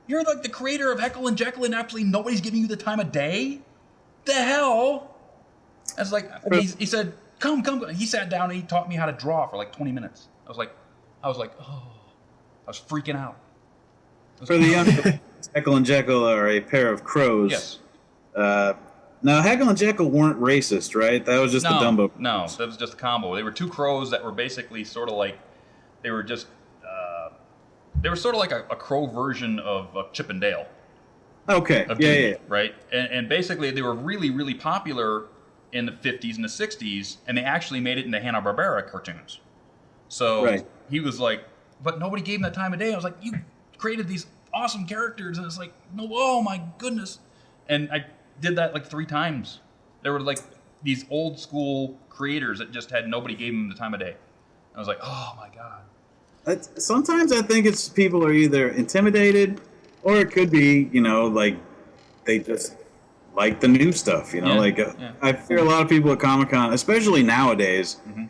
You're like the creator of Heckle and Jekyll and absolutely nobody's giving you the time of day? The hell? I was like, he said, come. He sat down and he taught me how to draw for like 20 minutes. I was like, oh, I was freaking out.
For the young, Heckle and Jekyll are a pair of crows.
Yes.
Now, Heckle and Jekyll weren't racist, right? That was just the Dumbo.
No, that was just a combo. They were two crows that were basically sort of like, they were sort of like a crow version of Chip and Dale.
Okay.
of
Yeah,
duty,
yeah.
right? And basically, they were really, really popular in the 50s and the 60s, and they actually made it into Hanna-Barbera cartoons. So
Right.
he was like, but nobody gave him that time of day. I was like, you created these awesome characters, and it's like, no, oh my goodness. And I did that like 3 times. There were like these old school creators that just had nobody gave them the time of day. I was like, oh my God.
Sometimes I think it's people are either intimidated, or it could be, like they just like the new stuff.
Yeah.
I fear a lot of people at Comic-Con, especially nowadays.
Mm-hmm.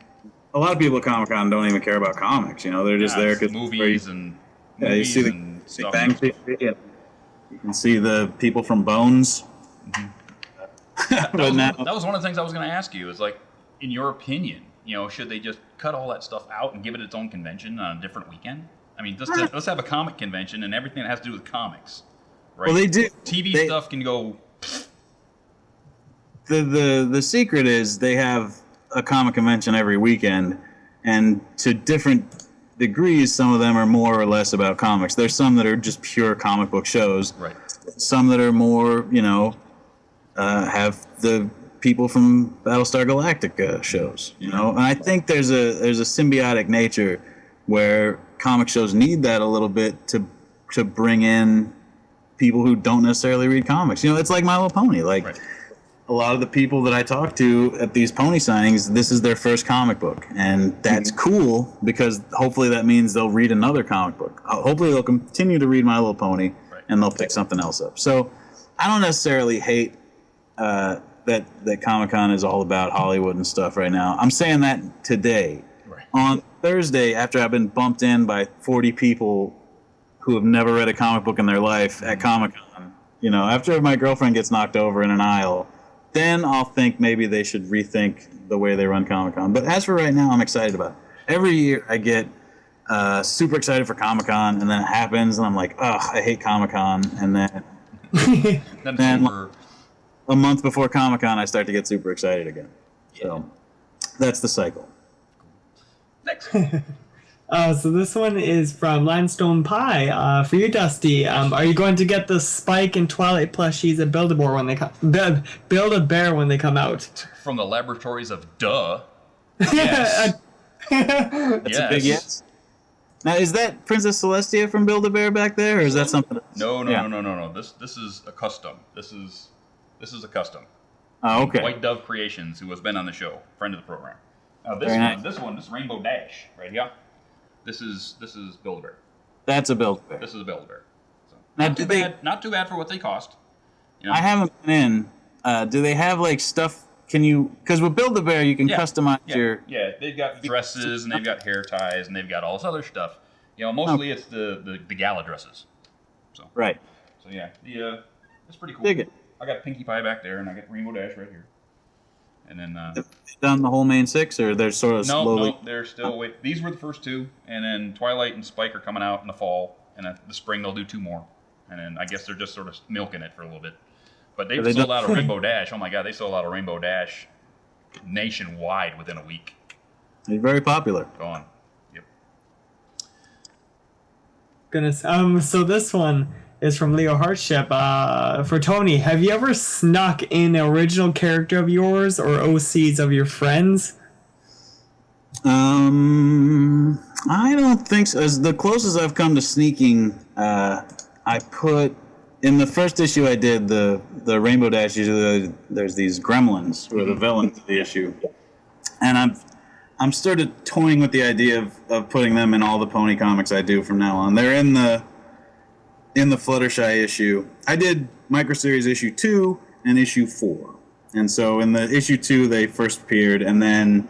A lot of people at Comic-Con don't even care about comics. They're just there because
movies and
you see the
and
Big
stuff.
Bang Theory, and you can see the people from Bones.
That
But
was one of the things I was going to ask you. Is like, in your opinion, should they just cut all that stuff out and give it its own convention on a different weekend? I mean, let's have a comic convention and everything that has to do with comics, right?
Well, they do.
TV
They-
stuff can go.
the secret is they have a comic convention every weekend, and to different degrees, some of them are more or less about comics. There's some that are just pure comic book shows.
Right.
Some that are more, have the people from Battlestar Galactica shows. And I think there's a symbiotic nature where comic shows need that a little bit to bring in people who don't necessarily read comics. It's like My Little Pony. Like,
Right.
a lot of the people that I talk to at these pony signings, this is their first comic book. And that's cool, because hopefully that means they'll read another comic book. Hopefully they'll continue to read My Little Pony,
Right.
and they'll pick something else up. So I don't necessarily hate that Comic-Con is all about Hollywood and stuff right now. I'm saying that today.
Right.
On Thursday, after I've been bumped in by 40 people who have never read a comic book in their life at Comic-Con, after my girlfriend gets knocked over in an aisle, then I'll think maybe they should rethink the way they run Comic-Con. But as for right now, I'm excited about it. Every year I get super excited for Comic-Con, and then it happens, and I'm like, ugh, I hate Comic-Con. And then
Then we're
a month before Comic-Con, I start to get super excited again. So that's the cycle.
next.
So this one is from Limestone Pie. For you, Dusty, are you going to get the Spike and Twilight plushies at Build-A-Bear when they come? Build-A-Bear when they come out.
From the laboratories of Duh. Yes.
That's a big yes. Now, is that Princess Celestia from Build-A-Bear back there, or is that something else?
No.
Yeah.
This is a custom. This is a custom.
Oh, okay.
White Dove Creations, who has been on the show, friend of the program. Now
Very nice.
this Rainbow Dash right here. This is Build-A-Bear.
That's a Build-A-Bear.
This is a Build-A-Bear. So,
Now,
not too bad for what they cost.
I haven't been in. Do they have like stuff? Can you? Because with Build-A-Bear, you can customize your.
Yeah, they've got dresses and they've got hair ties and they've got all this other stuff. Mostly it's the gala dresses. So
Right.
So yeah, it's pretty cool.
Dig it.
I got Pinkie Pie back there and I got Rainbow Dash right here. And then
Have they done the whole main 6, or they're sort of slowly?
No, they're still wait. These were the first 2, and then Twilight and Spike are coming out in the fall, and in the spring they'll do 2 more, and then I guess they're just sort of milking it for a little bit. But they've sold out a Rainbow Dash. Oh my God, they sold out a Rainbow Dash nationwide within a week.
They're very popular.
Gone. Yep.
Goodness. So this one is from Leo Hardship. For Tony, have you ever snuck in an original character of yours or OCs of your friends?
I don't think so. As the closest I've come to sneaking, I put in the first issue I did the Rainbow Dash issue. There's these gremlins who are the villains of the issue, and I'm started toying with the idea of putting them in all the pony comics I do from now on. They're in the Fluttershy issue. I did Micro Series issue 2 and issue 4, and so in the issue 2 they first appeared, and then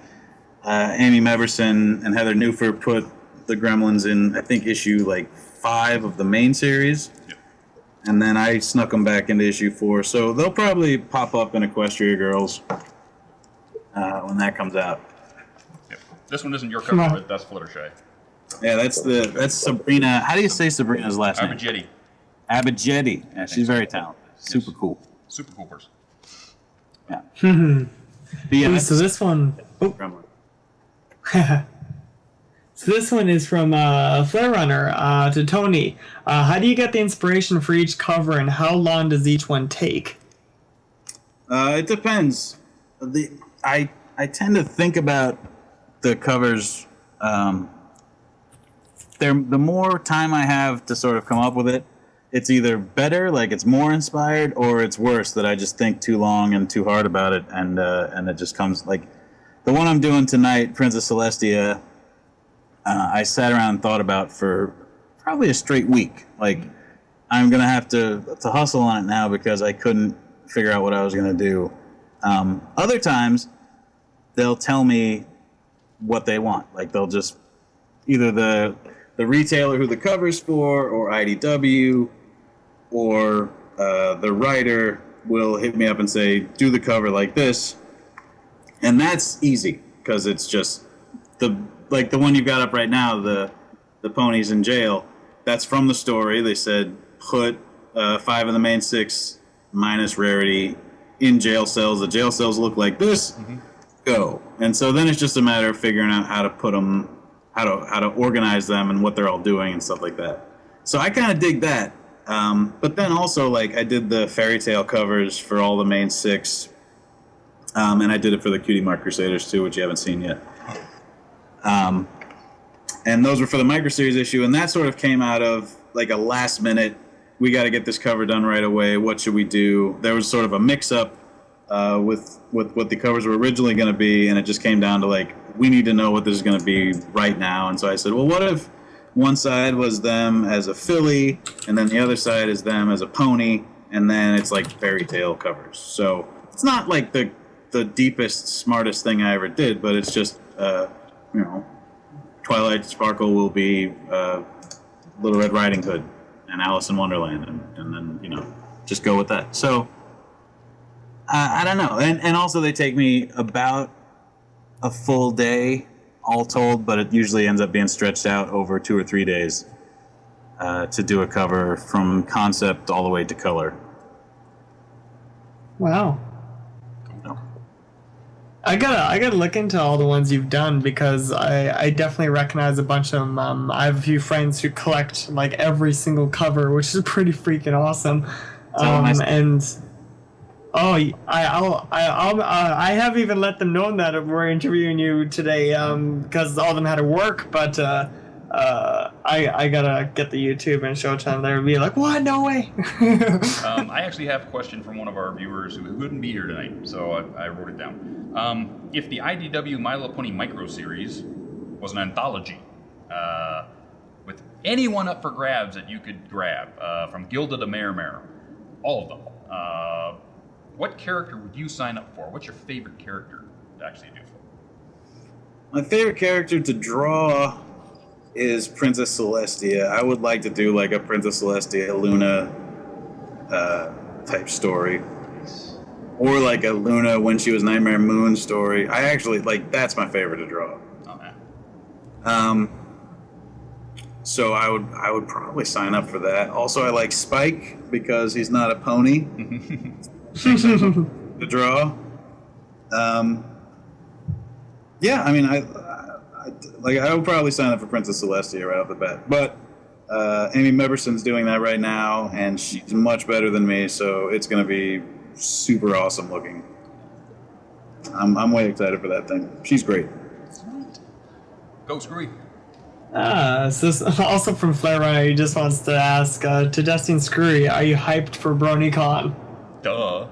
Amy Meverson and Heather Newford put the gremlins in, I think, issue like 5 of the main series.
Yep.
And then I snuck them back into issue 4. So they'll probably pop up in Equestria Girls when that comes out.
Yep. This one isn't your cover, but that's Fluttershy.
Yeah, that's Sabrina. How do you say Sabrina's last name?
Bejoty.
Bejoty. Yeah, she's very talented. Super cool.
Super cool person.
Yeah.
Ooh,
But yeah,
so this one. Oh.
Gremlin.
So this one is from Flare Runner to Tony. How do you get the inspiration for each cover, and how long does each one take?
It depends. I tend to think about the covers. The more time I have to sort of come up with it, it's either better, like it's more inspired, or it's worse, that I just think too long and too hard about it, and it just comes like the one I'm doing tonight, Princess Celestia. I sat around and thought about for probably a straight week. Like, I'm gonna have to hustle on it now because I couldn't figure out what I was gonna do. Other times, they'll tell me what they want. Like, they'll just either the retailer who the cover's for, or IDW, or the writer will hit me up and say, do the cover like this. And that's easy, because it's just the one you've got up right now, the ponies in jail. That's from the story. They said put 5 of the main 6 minus rarity in jail cells. The jail cells look like this. Mm-hmm. Go. And so then it's just a matter of figuring out how to put them, how to organize them, and what they're all doing and stuff like that. So I kind of dig that. But then also, like, I did the fairy tale covers for all the main 6. And I did it for the Cutie Mark Crusaders too, which you haven't seen yet. And those were for the micro series issue, and that sort of came out of like a last minute, we got to get this cover done right away. What should we do? There was sort of a mix up with what the covers were originally going to be, and it just came down to like, we need to know what this is going to be right now. And so I said, well, what if one side was them as a filly, and then the other side is them as a pony, and then it's like fairy tale covers. So it's not like the deepest, smartest thing I ever did, but it's just, Twilight Sparkle will be Little Red Riding Hood and Alice in Wonderland, and then, just go with that. So, I don't know. And also they take me about a full day, all told, but it usually ends up being stretched out over 2 or 3 days to do a cover from concept all the way to color.
Wow. I gotta look into all the ones you've done, because I definitely recognize a bunch of them. I have a few friends who collect like every single cover, which is pretty freaking awesome. I have even let them know that we're interviewing you today, because all of them had to work, but I gotta get the YouTube and show it to them. They'll be like, what? No way.
I actually have a question from one of our viewers who couldn't be here tonight, so I wrote it down. If the IDW My Little Pony micro series was an anthology, with anyone up for grabs that you could grab, from Gilda to Mare, all of them, what character would you sign up for? What's your favorite character to actually do?
My favorite character to draw is Princess Celestia. I would like to do like a Princess Celestia Luna type story, or like a Luna when she was Nightmare Moon story. I actually like, that's my favorite to draw.
Okay.
So I would probably sign up for that. Also, I like Spike because he's not a pony. To draw. Yeah, I mean, I would probably sign up for Princess Celestia right off the bat. But Amy Meberson's doing that right now, and she's much better than me, so it's going to be super awesome looking. I'm way excited for that thing. She's great.
Go Screwy.
So also from Flare Runner, he just wants to ask, to Dusty and Screwy, are you hyped for BronyCAN?
Duh.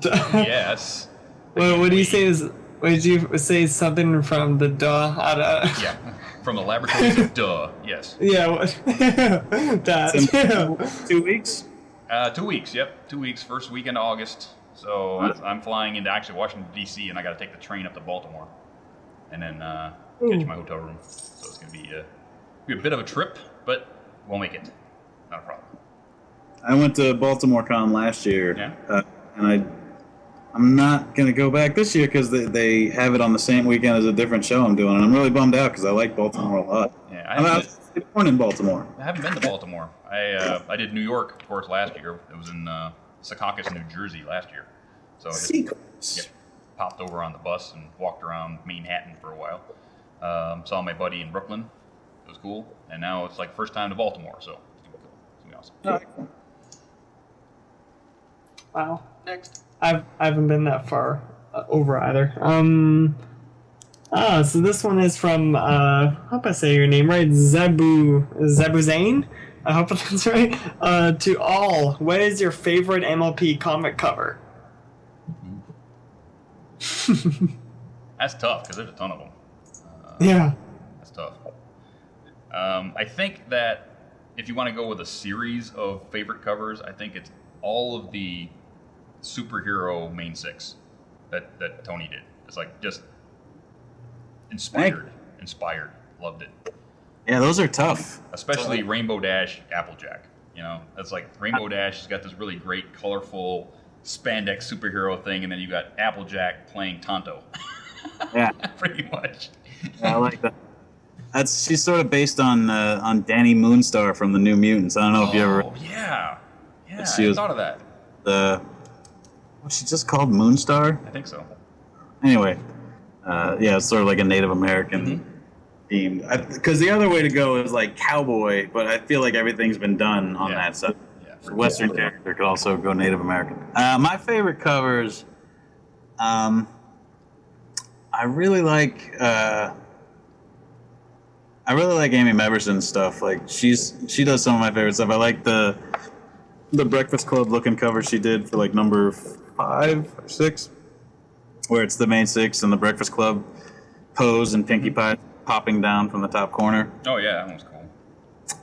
Yes.
Well, what do you say is? Would you say something from the duh?
Yeah, from the laboratories of duh. Yes.
Yeah. That.
2 weeks.
2 weeks. Yep, 2 weeks. First weekend of August. So I'm flying into actually Washington D.C. and I got to take the train up to Baltimore, and then get to my hotel room. So it's gonna be a bit of a trip, but we'll make it. Not a problem.
I went to Baltimore Con last year,
yeah.
And I'm not going to go back this year because they have it on the same weekend as a different show I'm doing, and I'm really bummed out because I like Baltimore a lot.
Yeah,
I was born in Baltimore.
I haven't been to Baltimore. I did New York, of course, last year. It was in Secaucus, New Jersey last year. So I just popped over on the bus and walked around Manhattan for a while. Saw my buddy in Brooklyn. It was cool. And now it's like first time to Baltimore, so it's gonna be awesome.
Wow.
Next.
I haven't been that far over either. So this one is from I hope I say your name right, Zane. I hope that's right. To all, what is your favorite MLP comic cover?
That's tough because there's a ton of them.
Yeah.
That's tough. I think that if you want to go with a series of favorite covers, I think it's all of the superhero main six that Tony did. It's like just inspired. Loved it.
Yeah, those are tough.
Especially Rainbow Dash, Applejack. You know, it's like Rainbow Dash has got this really great, colorful spandex superhero thing, and then you got Applejack playing Tonto.
Yeah,
pretty much.
Yeah, I like that. She's sort of based on Danny Moonstar from the New Mutants. I don't know if you ever.
Oh yeah, I
was
thought of that.
Was she just called Moonstar?
I think so.
Anyway, yeah, it's sort of like a Native American theme. Because the other way to go is like cowboy, but I feel like everything's been done on that side. Yeah. Western character could also go Native American. My favorite covers, I really like Amy Meberson's stuff. Like she does some of my favorite stuff. I like the Breakfast Club looking cover she did for like number 5 or 6, where it's the main six and the Breakfast Club pose and Pinkie Pie popping down from the top corner.
Oh yeah, that was cool.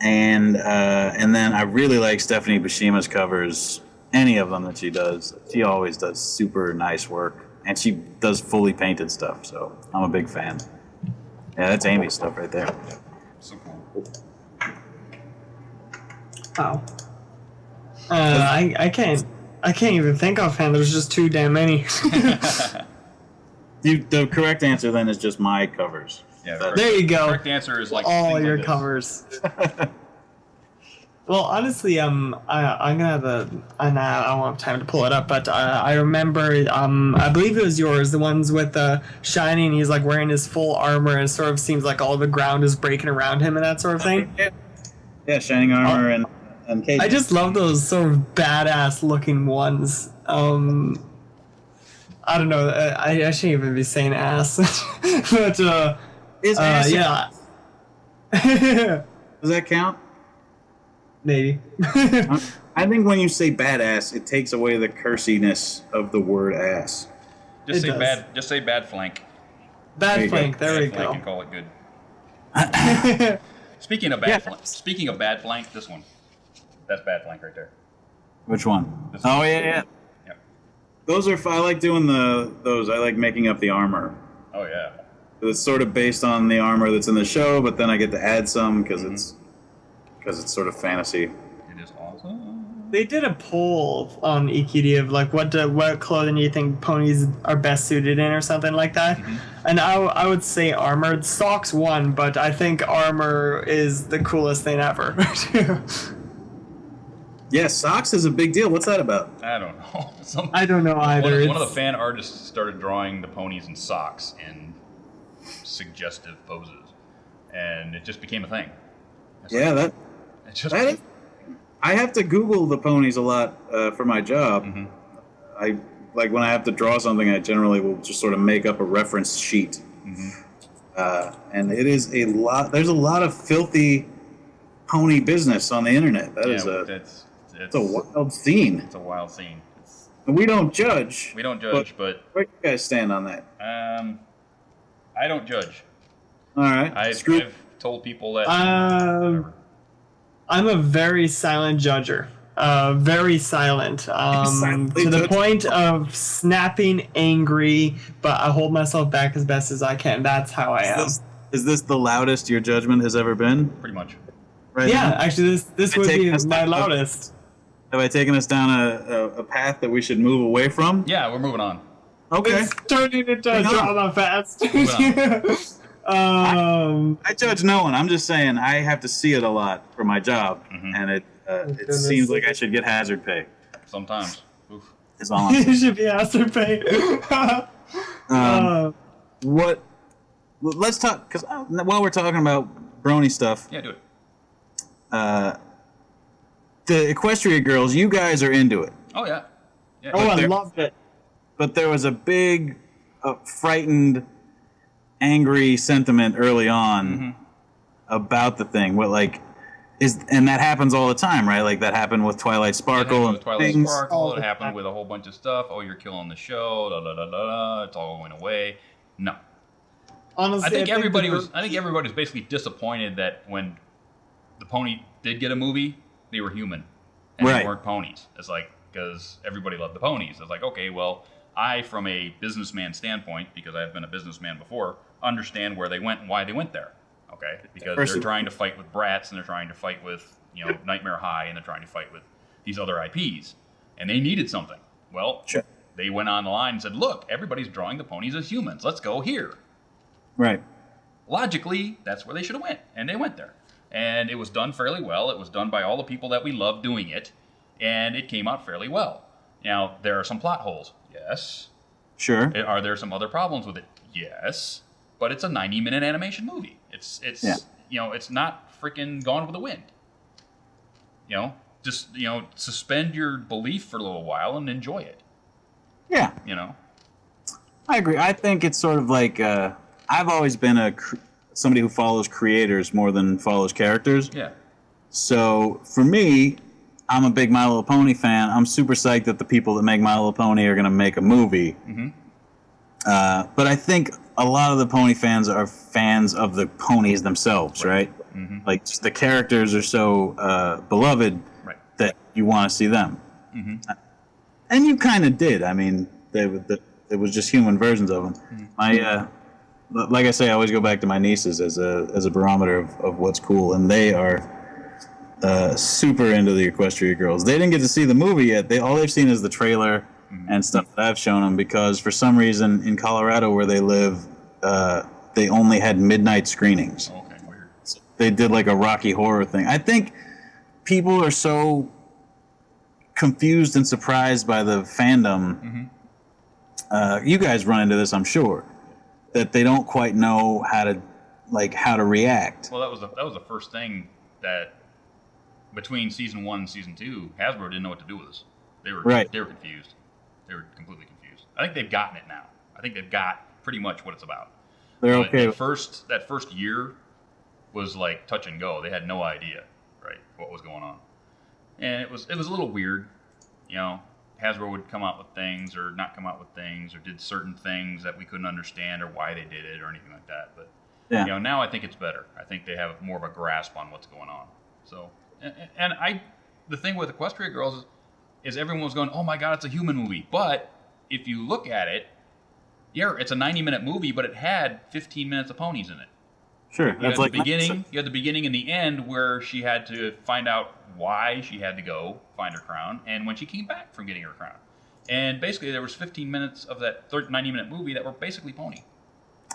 And then I really like Stephanie Bushima's covers. Any of them that she does, she always does super nice work, and she does fully painted stuff. So I'm a big fan. Yeah, that's Amy's stuff right there.
So cool.
Wow. I can't even think offhand. There's just too damn many.
The correct answer then is just my covers.
Yeah,
there you go.
The correct answer is like
all your
like
covers. Well, honestly, I'm gonna have I don't have time to pull it up, but I remember, I believe it was yours, the ones with Shining. He's like wearing his full armor, and it sort of seems like all the ground is breaking around him and that sort of thing.
Yeah, Shining armor and Kate.
I just love those sort of badass looking ones. I don't know. I shouldn't even be saying ass, but
is ass
yeah.
Does that count?
Maybe.
I think when you say badass, it takes away the cursiness of the word ass.
Just say bad. Just say bad flank.
Bad flank. There we go.
And call it good. Speaking of bad flank, this one. That's bad flank right there.
Which one? Oh yeah.
Yep.
Those are. I like doing those. I like making up the armor.
Oh yeah.
It's sort of based on the armor that's in the show, but then I get to add some because it's sort of fantasy.
It is awesome.
They did a poll on EQD of like what clothing you think ponies are best suited in or something like that. And I would say armor. Socks won, but I think armor is the coolest thing ever.
Yeah, socks is a big deal. What's that about?
I don't know.
I don't know either.
One of the fan artists started drawing the ponies in socks in suggestive poses, and it just became a thing.
I have to Google the ponies a lot for my job. I like when I have to draw something, I generally will just sort of make up a reference sheet. And it is a lot. There's a lot of filthy pony business on the internet. It's a wild scene.
It's a wild scene.
And we don't judge.
But
where do you guys stand on that?
I don't judge.
All right.
I've told people that.
I'm a very silent judger. Very silent. To the point of snapping, angry, but I hold myself back as best as I can. That's how I am.
Is this the loudest your judgment has ever been?
Pretty much.
Right
yeah,
now?
Actually, this would be my loudest.
Have I taken us down a path that we should move away from?
Yeah, we're moving on.
Okay.
It's turning into drama fast.
I judge no one. I'm just saying I have to see it a lot for my job, and it seems like I should get hazard pay.
Sometimes. Oof.
Is all I'm saying.
You should be hazard pay.
let's talk, because while we're talking about Brony stuff,
Yeah, do it.
the Equestria girls, you guys are into it.
Oh yeah. Yeah.
Oh, I
there-
loved it.
But there was a big, frightened, angry sentiment early on about the thing. What and that happens all the time, right? Like that happened with Twilight
It
Sparkle
happened
and
with Twilight
things.
Sparkle. It happened with a whole bunch of stuff. Oh, you're killing the show. Da da da da da. It's all going away. No.
Honestly,
I think everybody
the-
was. I think everybody was basically disappointed that when the pony did get a movie, they were human and
Right.
they weren't ponies. It's like because everybody loved the ponies. It's like okay, well, I from a businessman standpoint, because I've been a businessman before, understand where they went and why they went there. Okay, because they're trying to fight with Bratz and they're trying to fight with Nightmare High and they're trying to fight with these other IPs, and they needed something. Well,
Sure.
they went on the line and said, "Look, everybody's drawing the ponies as humans. Let's go here."
Right.
Logically, that's where they should have went, and they went there. And it was done fairly well. It was done by all the people that we love doing it, and it came out fairly well. Now, there are some plot holes. Yes.
Sure.
Are there some other problems with it? Yes. But it's a 90-minute animation movie. It's it's not freaking Gone with the Wind. Just suspend your belief for a little while and enjoy it.
Yeah. I agree. I think it's sort of like I've always been somebody who follows creators more than follows characters.
Yeah.
So for me, I'm a big My Little Pony fan. I'm super psyched that the people that make My Little Pony are going to make a movie.
Mm-hmm.
But I think a lot of the pony fans are fans of the ponies themselves, right?
Mm-hmm.
Like just the characters are so beloved that you want to see them.
Mm-hmm.
And you kind of did. I mean, it was just human versions of them.
Mm-hmm.
My like I say, I always go back to my nieces as a barometer of what's cool, and they are super into the Equestria girls. They didn't get to see the movie yet. All they've seen is the trailer and stuff that I've shown them, because for some reason in Colorado where they live, they only had midnight screenings.
Okay, weird.
They did like a Rocky Horror thing. I think people are so confused and surprised by the fandom. You guys run into this, I'm sure, that they don't quite know how to react.
Well, that was the first thing that between season 1 and season 2, Hasbro didn't know what to do with us. They were confused. They were completely confused. I think they've gotten it now. I think they've got pretty much what it's about.
They're
But
okay.
that first year was like touch and go. They had no idea, right, what was going on, and it was a little weird. Hasbro would come out with things or not come out with things, or did certain things that we couldn't understand or why they did it or anything like that. But now I think it's better. I think they have more of a grasp on what's going on. So, the thing with Equestria Girls is everyone was going, "Oh my God, it's a human movie." But if you look at it, it's a 90-minute movie, but it had 15 minutes of ponies in it.
Sure.
You had the beginning and the end where she had to find out why she had to go find her crown, and when she came back from getting her crown. And basically there was 15 minutes of that 90-minute movie that were basically pony.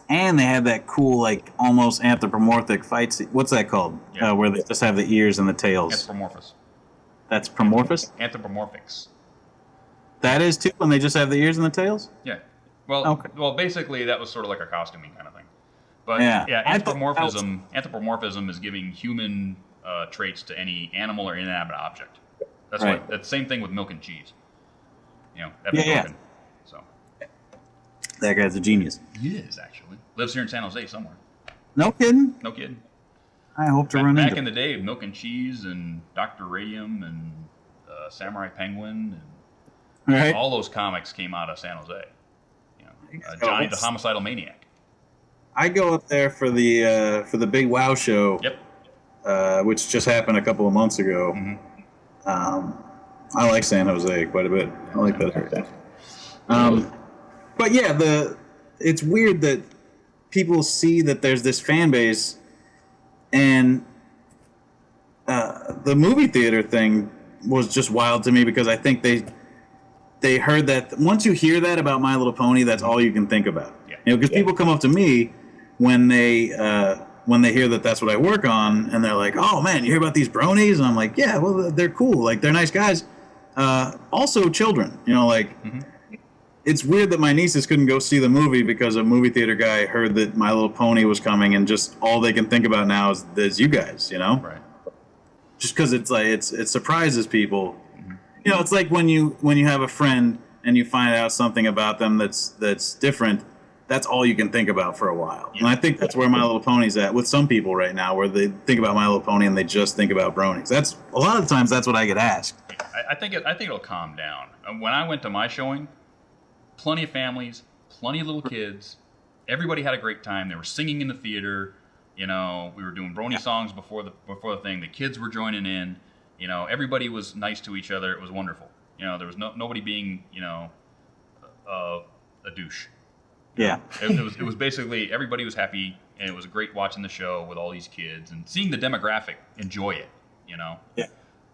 And they had that cool, like, almost anthropomorphic fight scene. What's that called?
Yeah.
Where they just have the ears and the tails.
Anthropomorphous.
That's promorphous?
Anthropomorphics.
That is, too, when they just have the ears and the tails?
Yeah. Well,
Okay.
well, basically that was sort of like a costuming kind of thing. But
Yeah. I thought
anthropomorphism is giving human traits to any animal or inanimate object. That's
Right.
that's the same thing with milk and cheese.
Yeah.
So
That guy's a genius.
he is actually lives here in San Jose somewhere.
No kidding?
No kidding.
I hope to run
Back
into
in the day, Milk and Cheese and Dr. Radium and Samurai Penguin and
Right?
all those comics came out of San Jose.
Oh,
Johnny the
that's-
Homicidal Maniac.
I go up there for the big WoW show,
Yep.
which just happened a couple of months ago. I like San Jose quite a bit. I like that area. But yeah, it's weird that people see that there's this fan base, and the movie theater thing was just wild to me, because I think they heard that. Once you hear that about My Little Pony, that's all you can think about.
Yeah.
Because people come up to me when they hear that that's what I work on, and they're like, "Oh man, you hear about these bronies?" And I'm like, "Yeah, well, they're cool. Like, they're nice guys. Also children, it's weird that my nieces couldn't go see the movie because a movie theater guy heard that My Little Pony was coming, and just all they can think about now is you guys, you know?
Right.
Just because it's like it surprises people. Mm-hmm. You know, it's like when you have a friend and you find out something about them that's different. That's all you can think about for a while. Yeah. And I think that's where My Little Pony's at with some people right now, where they think about My Little Pony and they just think about bronies. That's a lot of the times that's what I get asked.
I think it'll calm down. When I went to my showing, plenty of families, plenty of little kids. Everybody had a great time. They were singing in the theater. You know, we were doing brony songs before the thing. The kids were joining in. You know, everybody was nice to each other. It was wonderful. You know, there was nobody being, you know, a douche.
Yeah.
It was basically everybody was happy, and it was great watching the show with all these kids and seeing the demographic enjoy it, you know?
Yeah.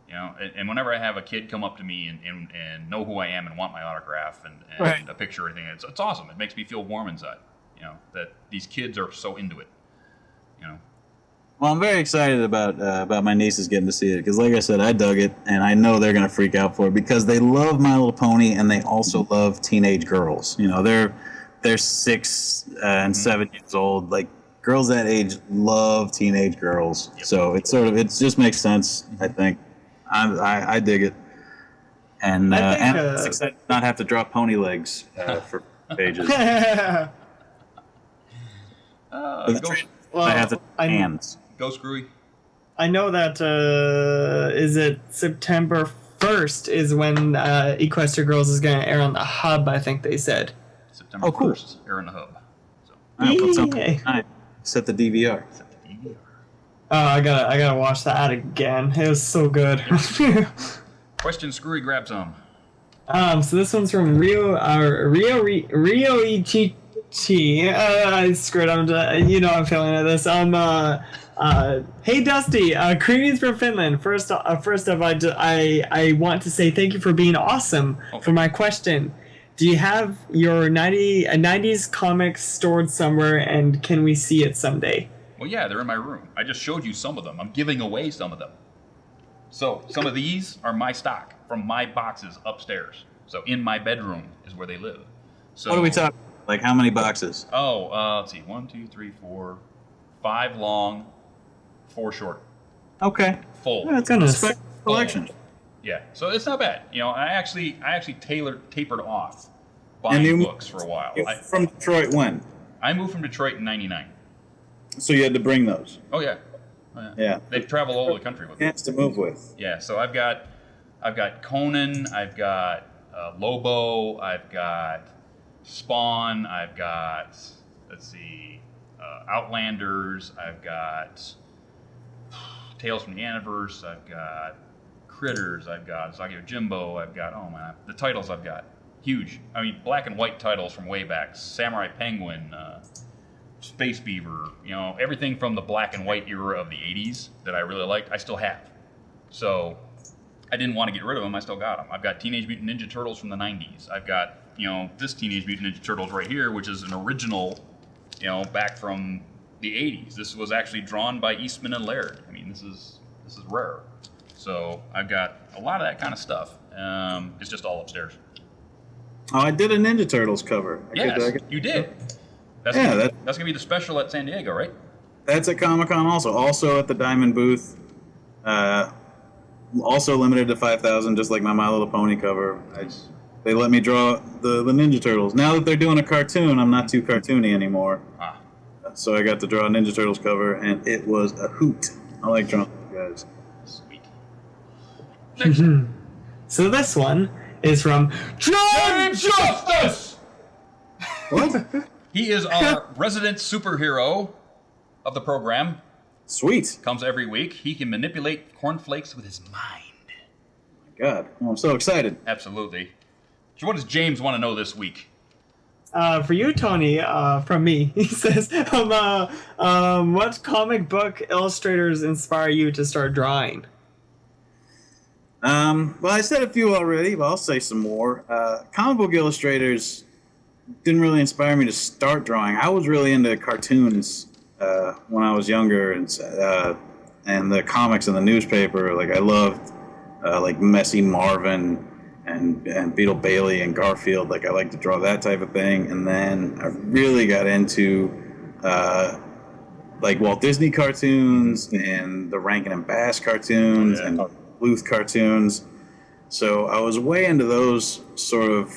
You know, and whenever I have a kid come up to me and know who I am and want my autograph and
right.
a picture or anything, it's awesome. It makes me feel warm inside, you know, that these kids are so into it, you know?
Well, I'm very excited about my nieces getting to see it because, like I said, I dug it, and I know they're going to freak out for it because they love My Little Pony and they also love teenage girls. You know, they're 6 and 7 years old. Like, girls that age love teenage girls. Yep. So it just makes sense, I think. I dig it. And I'm excited to not have to draw pony legs for pages. I have the hands.
Go Screwy.
I know that, is it September 1st is when Equestria Girls is going to air on the Hub, I think they said.
September 1st, air on the Hub. So.
I'll put something tonight. Set the DVR.
Oh, I gotta watch that again. It was so good.
Question Screwy, grab some.
So this one's from Ryoichi. I screwed up. You know I'm feeling at this. Hey Dusty, greetings from Finland. First off, I want to say thank you for being awesome. Okay. For my question, do you have your 90s comics stored somewhere, and can we see it someday?
Well, yeah, they're in my room. I just showed you some of them. I'm giving away some of them. So some of these are my stock from my boxes upstairs. So in my bedroom is where they live. So
what are we talking? Like how many boxes?
Oh, let's see. 1, 2, 3, 4, 5 long, 4 short.
Okay.
Full.
Yeah, that's kind of
a collection.
Yeah. So it's not bad. You know, I actually tapered off buying books for a while.
From Detroit when?
I moved from Detroit in '99.
So you had to bring those.
Oh yeah.
Yeah.
They've traveled all over the country with me.
Chance to move with.
Yeah. So I've got Conan. I've got Lobo. I've got Spawn. I've got Outlanders. I've got Tales from the Universe. I've got Critters. I've got Zagio Jimbo. I've got the titles I've got huge. I mean, black and white titles from way back. Samurai Penguin. Space Beaver, you know, everything from the black and white era of the 80s that I really liked, I still have. So I didn't want to get rid of them. I still got them. I've got Teenage Mutant Ninja Turtles from the 90s. I've got, you know, this Teenage Mutant Ninja Turtles right here, which is an original, you know, back from the 80s. This was actually drawn by Eastman and Laird. I mean, this is rare. So I've got a lot of that kind of stuff. It's just all upstairs.
Oh, I did a Ninja Turtles cover.
You did. That's gonna be the special at San Diego, right?
That's at Comic-Con also at the Diamond booth. Also limited to 5,000, just like my My Little Pony cover. They let me draw the Ninja Turtles. Now that they're doing a cartoon, I'm not too cartoony anymore. So I got to draw a Ninja Turtles cover, and it was a hoot. I like drawing guys.
Sweet.
So this one is from James Justice!
What?
He is our resident superhero of the program.
Sweet.
Comes every week. He can manipulate cornflakes with his mind.
Oh my God. Well, I'm so excited.
Absolutely. So what does James want to know this week?
For you, Tony, from me, he says, what comic book illustrators inspire you to start drawing?
Well, I said a few already, but I'll say some more. Comic book illustrators didn't really inspire me to start drawing. I was really into cartoons when I was younger, and the comics and the newspaper. Like I loved like Messy Marvin and Beetle Bailey and Garfield. Like I like to draw that type of thing. And then I really got into like Walt Disney cartoons and the Rankin and Bass cartoons and Bluth cartoons. So I was way into those sort of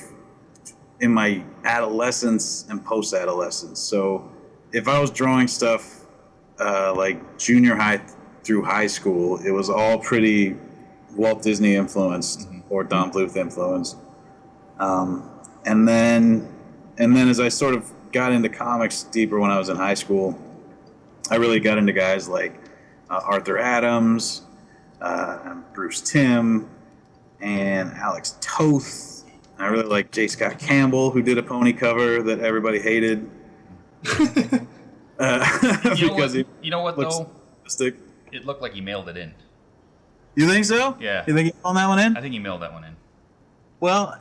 in my adolescence and post-adolescence. So if I was drawing stuff like junior high through high school, it was all pretty Walt Disney influenced or Don Bluth influenced. And then as I sort of got into comics deeper when I was in high school, I really got into guys like Arthur Adams, and Bruce Timm, and Alex Toth. I really like J. Scott Campbell, who did a pony cover that everybody hated. Because
you know what though?
Stick.
It looked like he mailed it in.
You think so?
Yeah.
You think he mailed that one in?
I think he mailed that one in.
Well,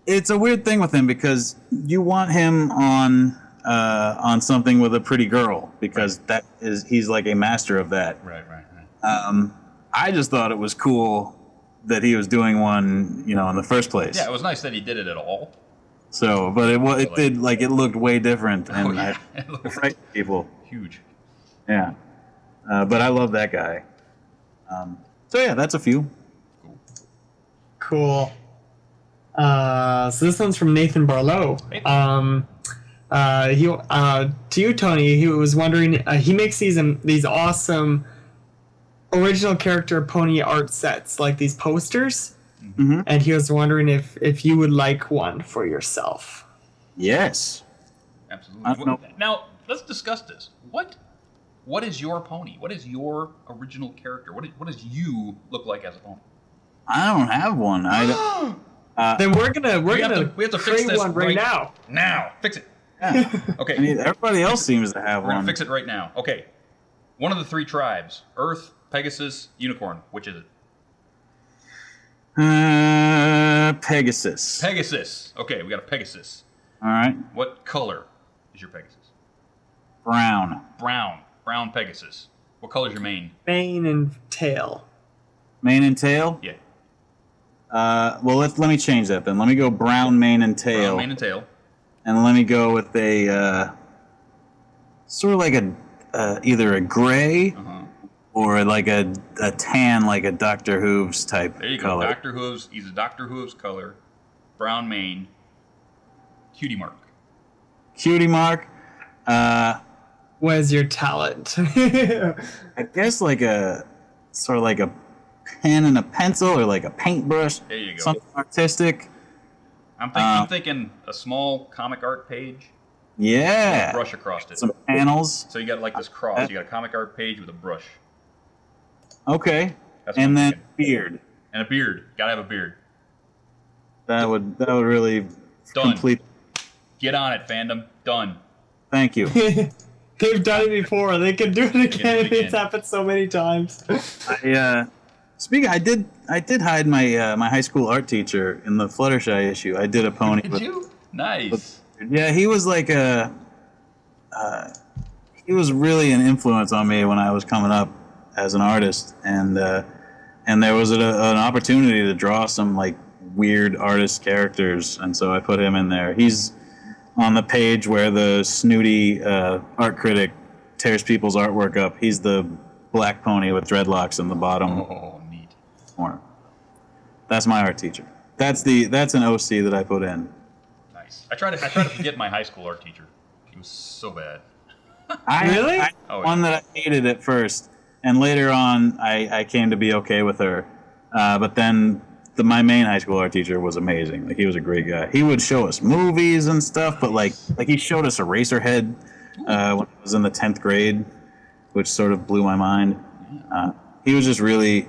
it's a weird thing with him because you want him on something with a pretty girl because he's like a master of that.
Right.
I just thought it was cool that he was doing one, in the first place.
Yeah, it was nice that he did it at all.
So, but it looked way different, and
It looked
frightened people.
huge.
Yeah, but I love that guy. So yeah, that's a few.
Cool. So this one's from Nathan Barlow. To you, Tony, he was wondering. He makes these awesome original character pony art sets, like these posters, and he was wondering if you would like one for yourself.
Yes,
absolutely. Now let's discuss this. What is your pony? What is your original character? What does you look like as a pony?
I don't have one.
Then we're gonna
we have to fix
create
this
one right now.
Now, fix it.
Yeah.
Okay.
I mean, everybody else seems to have
We're
one.
gonna fix it right now. Okay. One of the three tribes: Earth, Pegasus, Unicorn. Which is it?
Pegasus.
Pegasus. Okay, we got a Pegasus.
All right.
What color is your Pegasus?
Brown.
Brown Pegasus. What color is your mane?
Mane and tail.
Mane and tail?
Yeah.
Well, let me change that then. Let me go brown mane and tail.
Brown mane and tail.
And let me go with a sort of like either a gray or like a tan, like a Dr. Hooves type
There you
color.
go. Dr. Hooves. He's a Dr. Hooves color. Brown mane. Cutie mark.
Cutie mark.
What is your talent?
I guess like a sort of like a pen and a pencil or like a paintbrush.
There you go.
Something artistic.
I'm thinking a small comic art page.
Yeah.
With a brush across it.
Some panels.
So you got like this cross. You got a comic art page with a brush.
Okay.
That's what
and
I'm
then
thinking.
beard.
And a beard. Gotta have a beard.
That would really
Done.
complete.
Get on it, fandom. Done.
Thank you.
They've done it before. They can do it again.
again.
It's happened so many times.
I did hide my high school art teacher in the Fluttershy issue. I did a pony.
Did you? Nice.
Yeah, he was like he was really an influence on me when I was coming up as an artist, and there was an opportunity to draw some like weird artist characters, and so I put him in there. He's on the page where the snooty art critic tears people's artwork up. He's the black pony with dreadlocks in the bottom
Neat.
corner. That's my art teacher. That's an OC that I put in.
Nice. I try to forget my high school art teacher. He was so bad.
Really?
One that I hated at first, and later on I came to be okay with her. But then my main high school art teacher was amazing. Like, he was a great guy. He would show us movies and stuff, but like he showed us Eraserhead when I was in the 10th grade, which sort of blew my mind. He was just really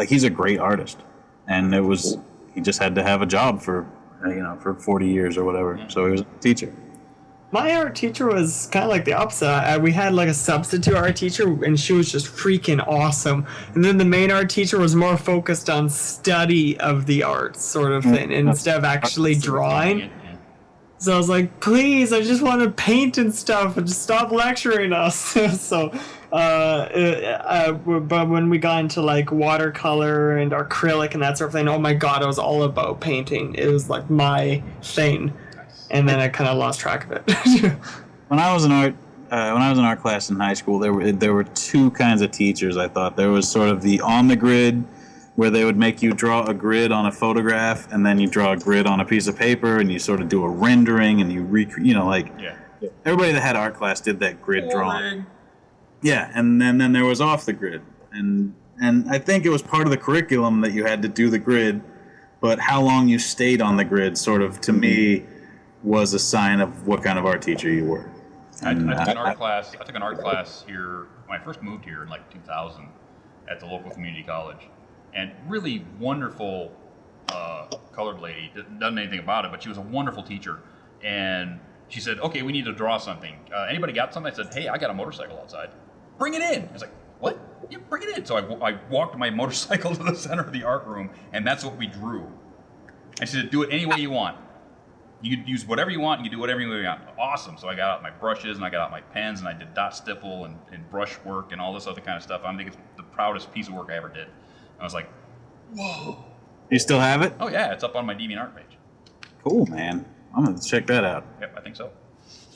he's a great artist, and he just had to have a job for 40 years or whatever. So he was a teacher.
My art teacher was kind of like the opposite. We had like a substitute art teacher, and she was just freaking awesome. And then the main art teacher was more focused on study of the art sort of thing, instead of actually drawing. So I was like, please, I just want to paint and stuff, and just stop lecturing us. So, but when we got into like watercolor and acrylic and that sort of thing, oh my god, I was all about painting. It was like my thing, and then I kind of lost track of it.
When I was in art class in high school, there were two kinds of teachers. I thought there was sort of the on the grid, where they would make you draw a grid on a photograph, and then you draw a grid on a piece of paper, and you sort of do a rendering, and you everybody that had art class did that grid drawing. Yeah, and then there was off the grid, and I think it was part of the curriculum that you had to do the grid, but how long you stayed on the grid, sort of to me, was a sign of what kind of art teacher you were.
I took an art class. I took an art class here when I first moved here in like 2000 at the local community college. And really wonderful colored lady. Doesn't know anything about it, but she was a wonderful teacher. And she said, okay, we need to draw something. Anybody got something? I said, hey, I got a motorcycle outside. Bring it in. I was like, what? Yeah, bring it in. So I walked my motorcycle to the center of the art room, and that's what we drew. I said, do it any way you want. You could use whatever you want. You can do whatever you want. Awesome. So I got out my brushes, and I got out my pens, and I did dot stipple and brush work and all this other kind of stuff. I think it's the proudest piece of work I ever did. I was like, whoa.
You still have it?
Oh, yeah. It's up on my DeviantArt page.
Cool, man. I'm going to check that out.
Yep, I think so.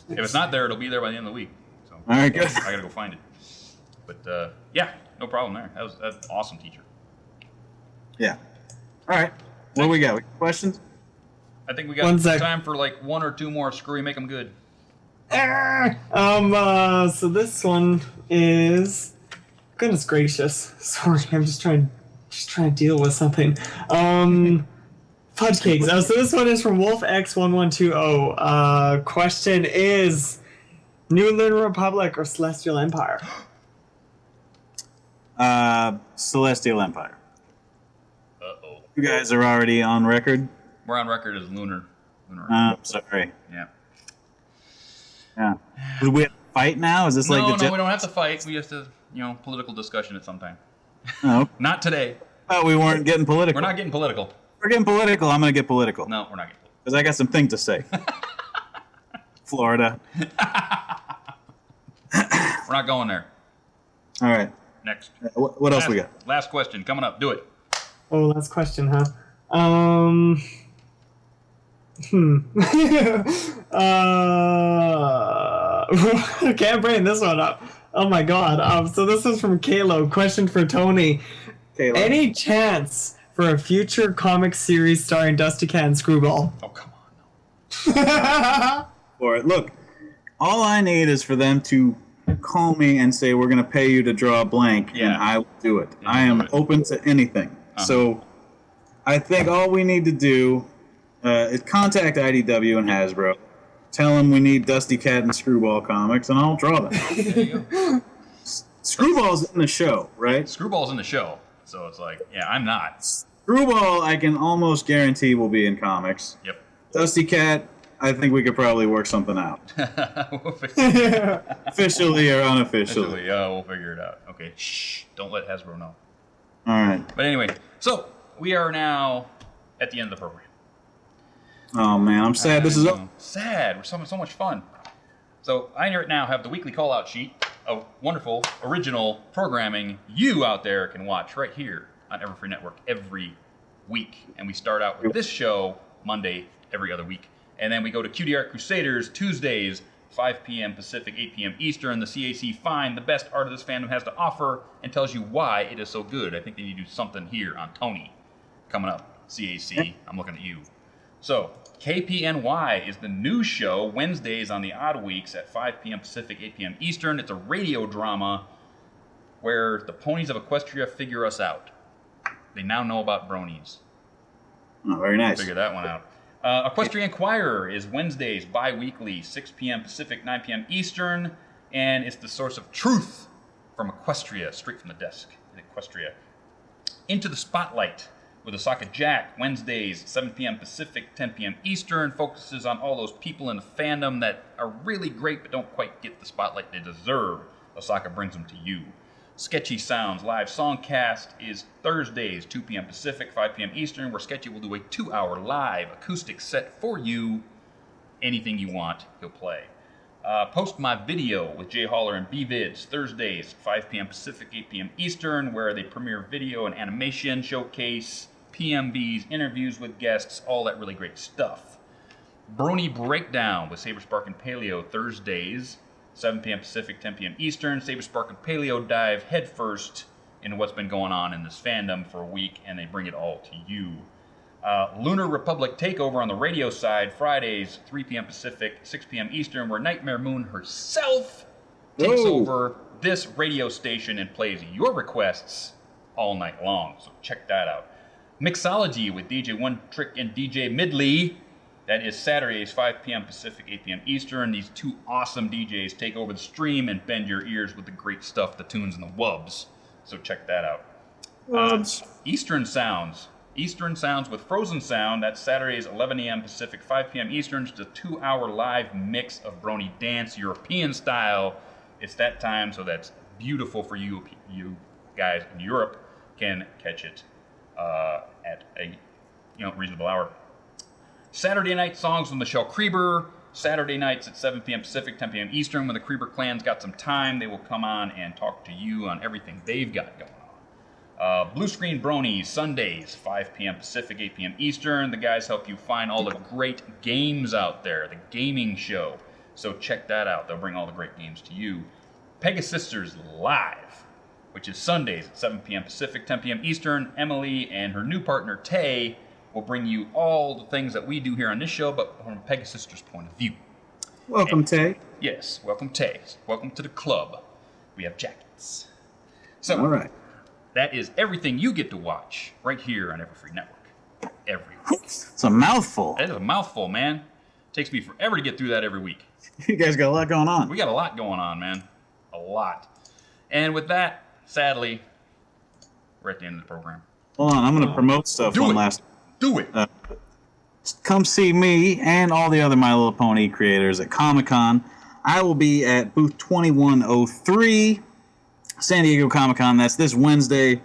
If it's not there, it'll be there by the end of the week. So,
all right, good.
I got to go find it. But, yeah, no problem there. That's an awesome teacher.
Yeah. All right. What do we got? Questions?
I think we got time for like one or two more. Screwy, make them good.
So this one is... Goodness gracious. Sorry, I'm just trying to deal with something. Fudge cakes. So this one is from WolfX1120. Question is, New Lunar Republic or Celestial Empire?
Celestial Empire.
Uh-oh.
You guys are already on record?
We're on record as Lunar.
Sorry.
Yeah.
Yeah. Do we have to fight now? Is this
No,
like the...
No, we don't have to fight. We have to, political discussion at some time.
No.
Not today.
Oh, we weren't getting political.
We're not getting political.
We're getting political. I'm going to get political.
No, we're not getting political.
Because I got some things to say. Florida.
We're not going there.
All right.
Next.
What else we got?
Last question. Coming up. Do it.
Oh, last question, huh? I can't bring this one up. Oh my god. So this is from Kalo. Question for Tony.
Kalo.
Any chance for a future comic series starring DustyKatt and Screwball?
Oh, come on. No.
For it. Look, all I need is for them to call me and say, we're going to pay you to draw a blank, and I will do it. I am open to anything. Uh-huh. So I think all we need to do is contact IDW and Hasbro. Tell them we need DustyKatt and Screwball comics, and I'll draw them.
There you go.
Screwball's in the show, right?
Screwball's in the show. So it's like, yeah, I'm not.
Screwball, I can almost guarantee will be in comics.
Yep.
DustyKatt, I think we could probably work something out.
We'll figure it out.
Officially or unofficially.
Yeah, we'll figure it out. Okay, shh, don't let Hasbro know.
All right.
But anyway, so we are now at the end of the program.
Oh, man, I'm sad this is up.
Sad. We're having so much fun. So I right now have the weekly call-out sheet of wonderful, original programming you out there can watch right here on Everfree Network every week. And we start out with this show Monday every other week. And then we go to QDR Crusaders Tuesdays, 5 p.m. Pacific, 8 p.m. Eastern. The CAC find the best art of this fandom has to offer and tells you why it is so good. I think they need to do something here on Tony. Coming up, CAC, I'm looking at you. So, KPNY is the new show, Wednesdays on the odd weeks at 5 p.m. Pacific, 8 p.m. Eastern. It's a radio drama where the ponies of Equestria figure us out. They now know about bronies.
Oh, very nice.
Figure that one out. Equestrian Inquirer is Wednesdays, bi-weekly, 6 p.m. Pacific, 9 p.m. Eastern, and it's the source of truth from Equestria, straight from the desk in Equestria. Into the Spotlight with Osaka Jack, Wednesdays, 7 p.m. Pacific, 10 p.m. Eastern, focuses on all those people in the fandom that are really great but don't quite get the spotlight they deserve. Osaka brings them to you. Sketchy Sounds live songcast is Thursdays, 2 p.m. Pacific, 5 p.m. Eastern, where Sketchy will do a 2-hour live acoustic set for you. anything you want, he'll play. Post my video with Jay Holler and BVids Thursdays, 5 p.m. Pacific, 8 p.m. Eastern, where they premiere video and animation, showcase, PMBs, interviews with guests, all that really great stuff. Brony Breakdown with Saber Spark and Paleo Thursdays, 7 p.m. Pacific, 10 p.m. Eastern. Saber Spark and Paleo dive headfirst into what's been going on in this fandom for a week, and they bring it all to you. Lunar Republic Takeover on the radio side, Fridays, 3 p.m. Pacific, 6 p.m. Eastern, where Nightmare Moon herself takes over this radio station and plays your requests all night long. So check that out. Mixology with DJ One Trick and DJ Midley. That is Saturdays, 5 p.m. Pacific, 8 p.m. Eastern. These two awesome DJs take over the stream and bend your ears with the great stuff, the tunes and the wubs. So check that out. Eastern Sounds with Frozen Sound. That's Saturdays, 11 a.m. Pacific, 5 p.m. Eastern. Just a 2-hour live mix of Brony dance, European style. It's that time, so that's beautiful for you guys in Europe can catch it at a reasonable hour. Saturday night songs with Michelle Krieber. Saturday nights at 7 p.m. Pacific, 10 p.m. Eastern. When the Krieber clan's got some time, they will come on and talk to you on everything they've got going on. Blue Screen Bronies, Sundays, 5 p.m. Pacific, 8 p.m. Eastern. The guys help you find all the great games out there, the gaming show. So check that out. They'll bring all the great games to you. Pegasisters Live, which is Sundays at 7 p.m. Pacific, 10 p.m. Eastern. Emily and her new partner, Tay, will bring you all the things that we do here on this show, but from Pegasisters' point of view.
Welcome, Tay.
Yes, welcome, Tay. Welcome to the club. We have jackets. So,
all right.
That is everything you get to watch right here on Everfree Network. Every week.
It's a mouthful.
That is a mouthful, man. Takes me forever to get through that every week.
You guys got a lot going on.
We got a lot going on, man. A lot. And with that, sadly, we're at the end of the program.
Hold on, I'm going to promote stuff last.
Do it.
Come see me and all the other My Little Pony creators at Comic-Con. I will be at booth 2103, San Diego Comic-Con. That's this Wednesday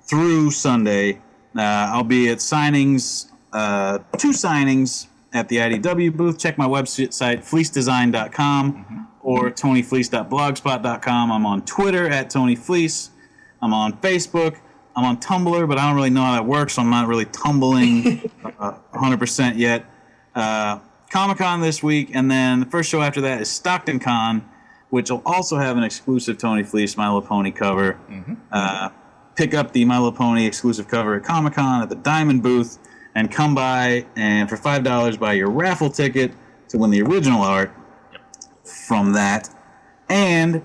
through Sunday. I'll be at signings, 2 signings at the IDW booth. Check my website, fleecedesign.com or tonyfleece.blogspot.com. I'm on Twitter at Tony Fleece. I'm on Facebook. I'm on Tumblr, but I don't really know how that works, so I'm not really tumbling 100% yet. Comic-Con this week, and then the first show after that is Stockton Con, which will also have an exclusive Tony Fleece My Little Pony cover. Pick up the My Little Pony exclusive cover at Comic-Con at the Diamond booth, and come by, and for $5 buy your raffle ticket to win the original art from that. And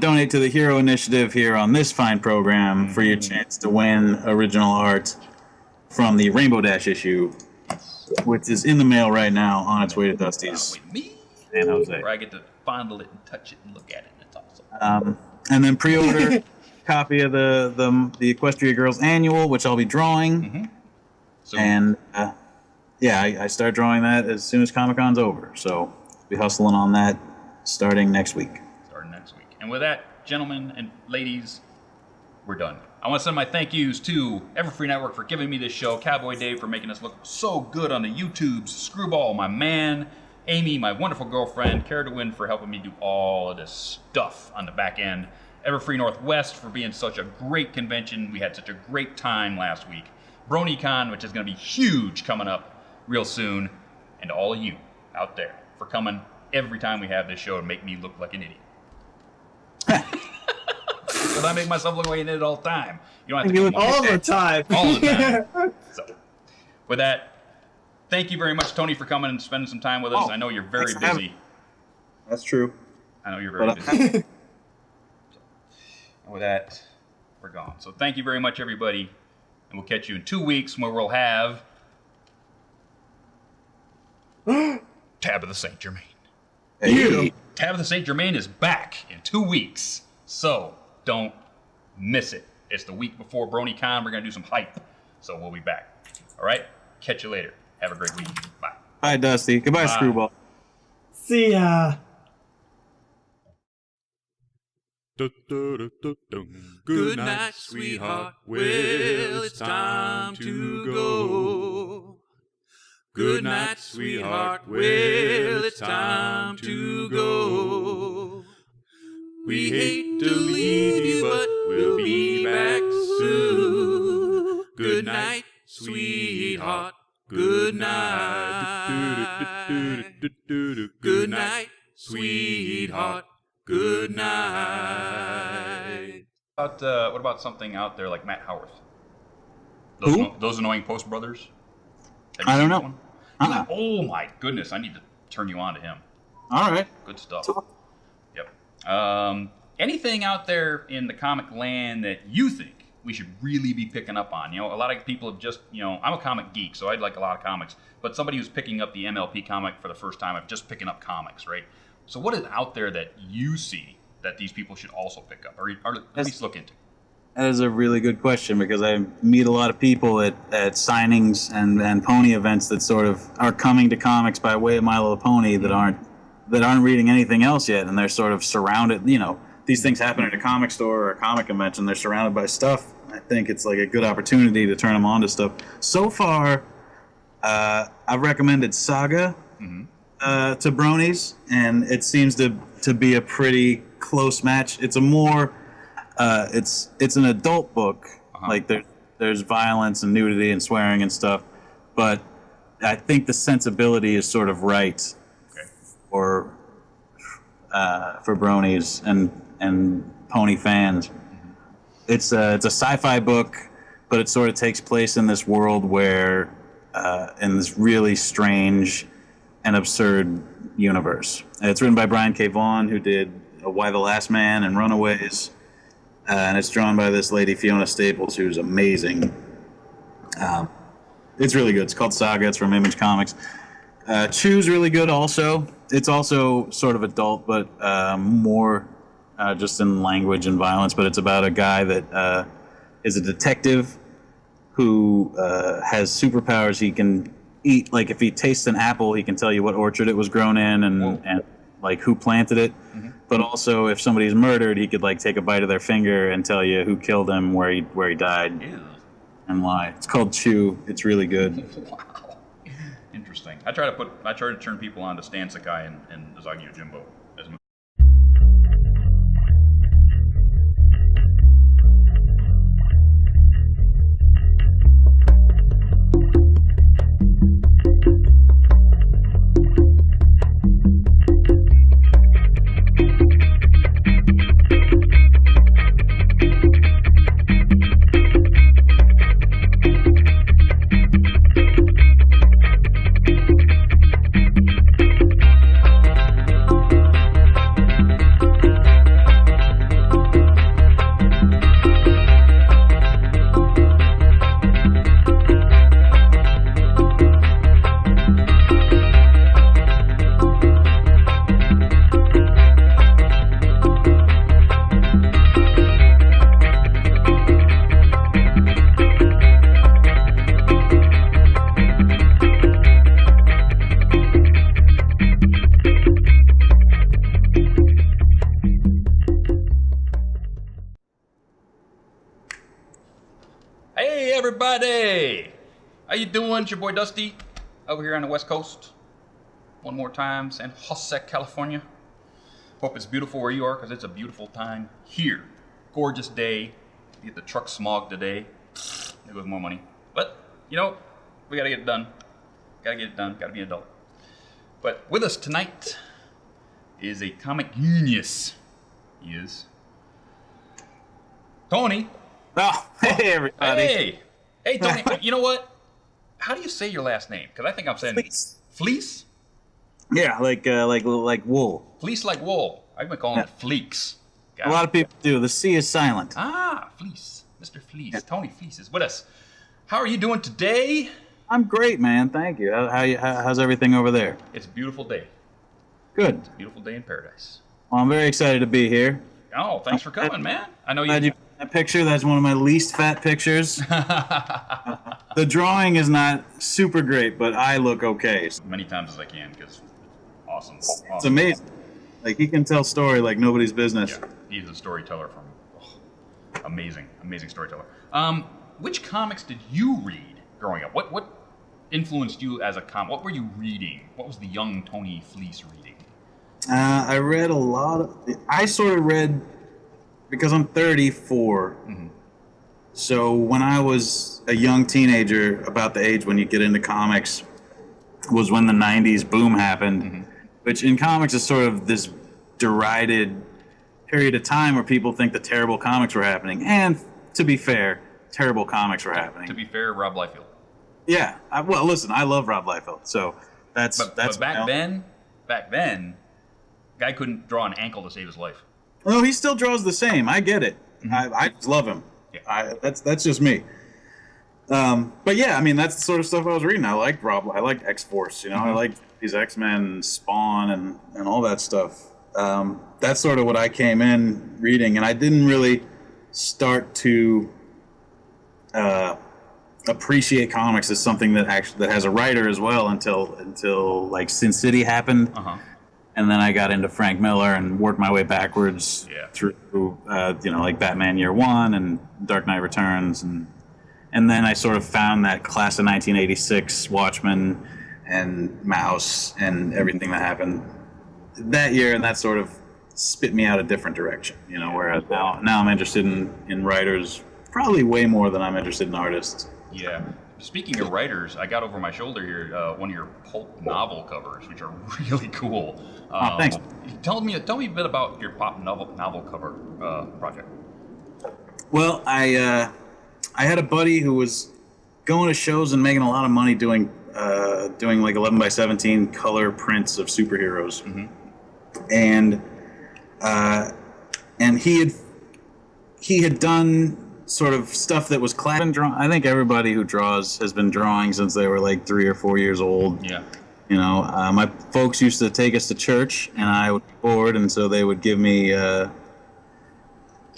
donate to the Hero Initiative here on this fine program for your chance to win original art from the Rainbow Dash issue, which is in the mail right now on its way to Dusty's San Jose.
Where I get to fondle it and touch it and look at it. It's awesome.
And then pre-order copy of the Equestria Girls Annual, which I'll be drawing.
So,
and I start drawing that as soon as Comic-Con's over. So I'll be hustling on that starting next week.
And with that, gentlemen and ladies, we're done. I want to send my thank yous to Everfree Network for giving me this show, Cowboy Dave for making us look so good on the YouTubes, Screwball, my man, Amy, my wonderful girlfriend, Cara DeWin for helping me do all of this stuff on the back end, Everfree Northwest for being such a great convention. We had such a great time last week. BronyCAN, which is going to be huge coming up real soon, and all of you out there for coming every time we have this show and make me look like an idiot. Because I make myself look like an idiot all the time. You don't have to come
all the time.
All the time. So, with that, thank you very much, Tony, for coming and spending some time with us. I know you're very busy.
That's true.
I know you're very busy. So, and with that, we're gone. So thank you very much, everybody. And we'll catch you in 2 weeks where we'll have Tabitha St. Germain.
Hey.
Tabitha St. Germain is back in 2 weeks. So don't miss it. It's the week before BronyCAN. We're going to do some hype. So we'll be back. All right? Catch you later. Have a great week. Bye.
Bye, Dusty. Goodbye, Screwball.
See ya.
Good night, sweetheart. Well, it's time to go. Good night, sweetheart. Well, it's it's time to go. We hate to leave you, but we'll be back soon. Good night, sweetheart. Good night. Good night, sweetheart. Good night.
What about something out there like Matt Howarth?
Who?
Those Annoying Post Brothers? Have you
I
seen
don't
that
know.
one? Oh my goodness, I need to turn you on to him.
All right.
Good stuff.
Talk.
Yep. Anything out there in the comic land that you think we should really be picking up on? You know, a lot of people have just, I'm a comic geek, so I like a lot of comics. But somebody who's picking up the MLP comic for the first time, I'm just picking up comics, right? So what is out there that you see that these people should also pick up, or at least look into?
That is a really good question, because I meet a lot of people at signings and pony events that sort of are coming to comics by way of My Little Pony that aren't reading anything else yet, and they're sort of surrounded. These things happen at a comic store or a comic convention. They're surrounded by stuff. I think it's like a good opportunity to turn them on to stuff. So far, I've recommended Saga to Bronies, and it seems to be a pretty close match. It's a more it's an adult book. Like there's violence and nudity and swearing and stuff, but I think the sensibility is sort of right for Bronies and pony fans. It's a sci-fi book, but it sort of takes place in this world where in this really strange and absurd universe. It's written by Brian K. Vaughan, who did Why the Last Man and Runaways. And it's drawn by this lady, Fiona Staples, who's amazing. It's really good. It's called Saga. It's from Image Comics. Chew's really good also. It's also sort of adult, but more just in language and violence. But it's about a guy that is a detective who has superpowers. He can eat, like if he tastes an apple, he can tell you what orchard it was grown in and like who planted it. But also, if somebody's murdered, he could like take a bite of their finger and tell you who killed him, where he died, and why. It's called Chew. It's really good.
Wow, interesting. I try to turn people on to Stan Sakai and Zagi Yojimbo as everybody! How you doing? It's your boy Dusty over here on the West Coast. One more time, San Jose, California. Hope it's beautiful where you are, because it's a beautiful time here. Gorgeous day. We get the truck smog today. There goes more money. But, we gotta get it done. Gotta get it done. Gotta be an adult. But with us tonight is a comic genius. He is Tony.
Oh, hey everybody.
Hey, Tony. You know what? How do you say your last name? Because I think I'm saying
Fleece.
Fleece.
Yeah, like wool.
Fleece like wool. I've been calling it Fleecs.
A lot of people do. The C is silent.
Ah, Fleece. Mr. Fleece. Yeah. Tony Fleecs is with us. How are you doing today?
I'm great, man. Thank you. How's everything over there?
It's a beautiful day.
Good.
It's a beautiful day in paradise.
Well, I'm very excited to be here.
Oh, thanks for coming, man. I know
you. That picture, that's one of my least fat pictures. The drawing is not super great, but I look okay.
Many times as I can, because awesome.
It's amazing. Like, he can tell story like nobody's business.
Yeah, he's a storyteller amazing storyteller. Which comics did you read growing up? What influenced you as a comic? What were you reading? What was the young Tony Fleecs reading?
I read a lot of... I sort of read... Because I'm 34.
Mm-hmm.
So when I was a young teenager, about the age when you get into comics, was when the 90s boom happened,
Mm-hmm.
which in comics is sort of this derided period of time where people think the terrible comics were happening. And to be fair, terrible comics were happening.
To be fair, Rob Liefeld.
Yeah. Well, listen, I love Rob Liefeld, so that's...
But back then, guy couldn't draw an ankle to save his life.
Well, he still draws the same. I get it.
Mm-hmm.
I just love him.
Yeah.
That's just me. But yeah, I mean, that's the sort of stuff I was reading. I liked X-Force, you know, I liked these X-Men, Spawn, and all that stuff. That's sort of what I came in reading, and I didn't really start to appreciate comics as something that has a writer as well until like Sin City happened.
Uh-huh.
And then I got into Frank Miller and worked my way backwards through, like Batman Year One and Dark Knight Returns, and then I sort of found that class of 1986, Watchmen and Mouse and everything that happened that year, and that sort of spit me out a different direction. You know, whereas now I'm interested in writers probably way more than I'm interested in artists.
Yeah. Speaking of writers, I got over my shoulder here one of your pulp novel covers, which are really cool.
Thanks.
Tell me a bit about your pop novel cover project.
Well, I had a buddy who was going to shows and making a lot of money doing like 11x17 color prints of superheroes, and he had done sort of stuff that was I think everybody who draws has been drawing since they were like 3 or 4 years old.
Yeah.
You know, my folks used to take us to church, and I would be bored, and so they would give me. You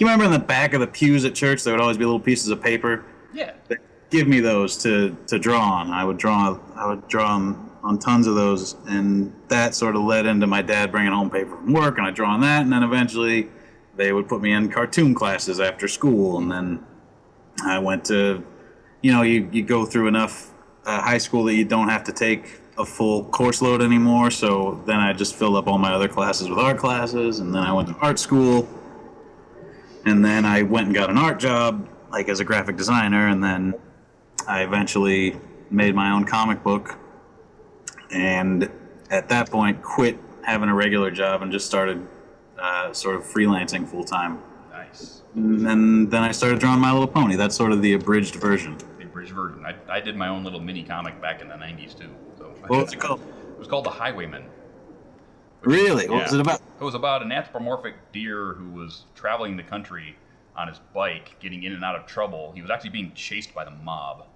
remember in the back of the pews at church, there would always be little pieces of paper.
Yeah.
They'd give me those to draw on. I would draw on tons of those, and that sort of led into my dad bringing home paper from work, and I draw on that, and then eventually they would put me in cartoon classes after school, and then I went to, you go through enough high school that you don't have to take a full course load anymore, so then I just filled up all my other classes with art classes, and then I went to art school, and then I went and got an art job, like as a graphic designer, and then I eventually made my own comic book, and at that point quit having a regular job and just started sort of freelancing full-time.
Nice.
And then I started drawing My Little Pony. That's sort of the abridged version.
The abridged version. I did my own little mini comic back in the 90s, too. So
What was it called?
It was called The Highwayman.
Really? What was it about?
It was about an anthropomorphic deer who was traveling the country on his bike, getting in and out of trouble. He was actually being chased by the mob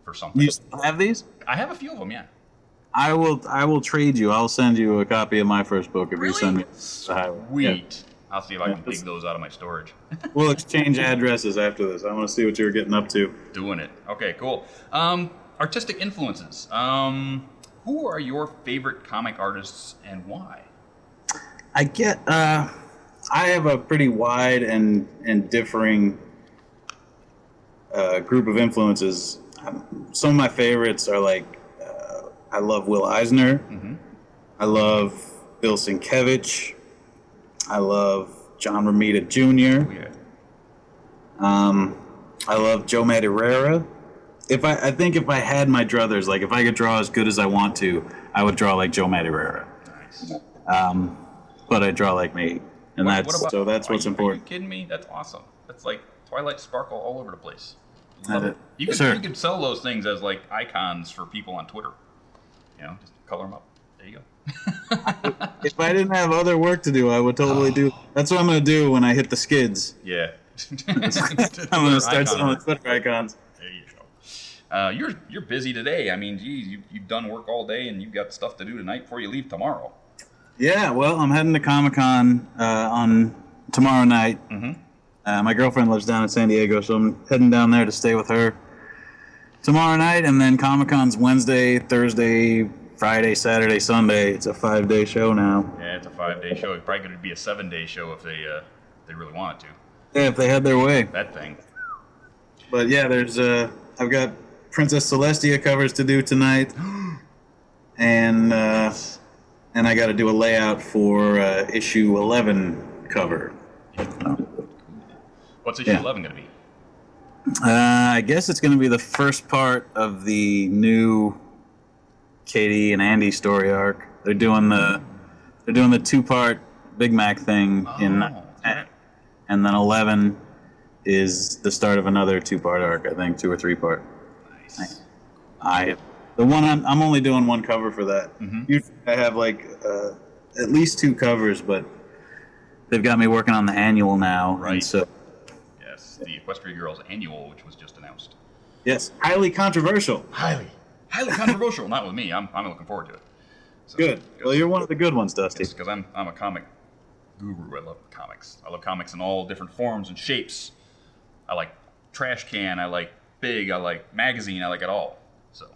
for something.
You still have these?
I have a few of them, yeah.
I will trade you. I'll send you a copy of my first book if you send me the highway.
Sweet. I'll see if I can dig those out of my storage.
We'll exchange addresses after this. I want to see what you were getting up to.
Doing it. Okay, cool. Artistic influences. Who are your favorite comic artists and why?
I have a pretty wide and differing group of influences. Some of my favorites are like, I love Will Eisner.
Mm-hmm.
I love Bill Sienkiewicz. I love John Romita Jr.
Oh, yeah.
I love Joe Madureira. I think if I had my druthers, like if I could draw as good as I want to, I would draw like Joe Madureira.
Nice.
But I draw like me, and that's what's important.
Are you kidding me? That's awesome. That's like Twilight Sparkle all over the place.
Love it.
You could sell those things as like icons for people on Twitter. Just color them up. There you go.
If I didn't have other work to do, I would totally do. That's what I'm going to do when I hit the skids.
Yeah.
I'm going to start selling Twitter icons.
There you go. You're busy today. I mean, geez, you've done work all day, and you've got stuff to do tonight before you leave tomorrow.
Yeah, well, I'm heading to Comic-Con on tomorrow night.
Mm-hmm.
My girlfriend lives down in San Diego, so I'm heading down there to stay with her tomorrow night, and then Comic-Con's Wednesday, Thursday, Friday, Saturday, Sunday. It's a 5-day show now.
Yeah, it's a 5-day show. It's probably going to be a 7-day show if they really wanted to.
Yeah, if they had their way.
That thing.
But yeah, I've got Princess Celestia covers to do tonight, and I got to do a layout for issue 11 cover.
What's issue 11 going to be?
I guess it's going to be the first part of the new Katie and Andy story arc. They're doing the 2-part Big Mac thing in 10, and then 11 is the start of another 2-part arc. I think 2 or 3-part.
Nice.
I'm only doing one cover for that. Usually I have like at least 2 covers, but they've got me working on the annual now.
Right.
And so
yes, the Equestria Girls Annual, which was just announced.
yes, highly controversial.
Highly controversial. Not with me. I'm looking forward to it. So,
Good. Well, you're one of the good ones, Dusty.
because I'm a comic guru. I love comics. I love comics in all different forms and shapes. I like trash can. I like big. I like magazine. I like it all. So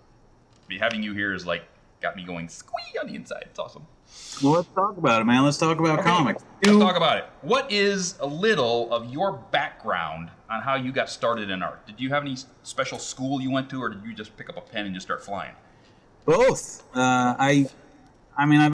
having you here is like got me going squee on the inside. It's awesome.
Well, let's talk about it, man. Let's talk about comics.
Let's talk about it. What is a little of your background on how you got started in art? Did you have any special school you went to, or did you just pick up a pen and just start flying?
Both. I mean, I've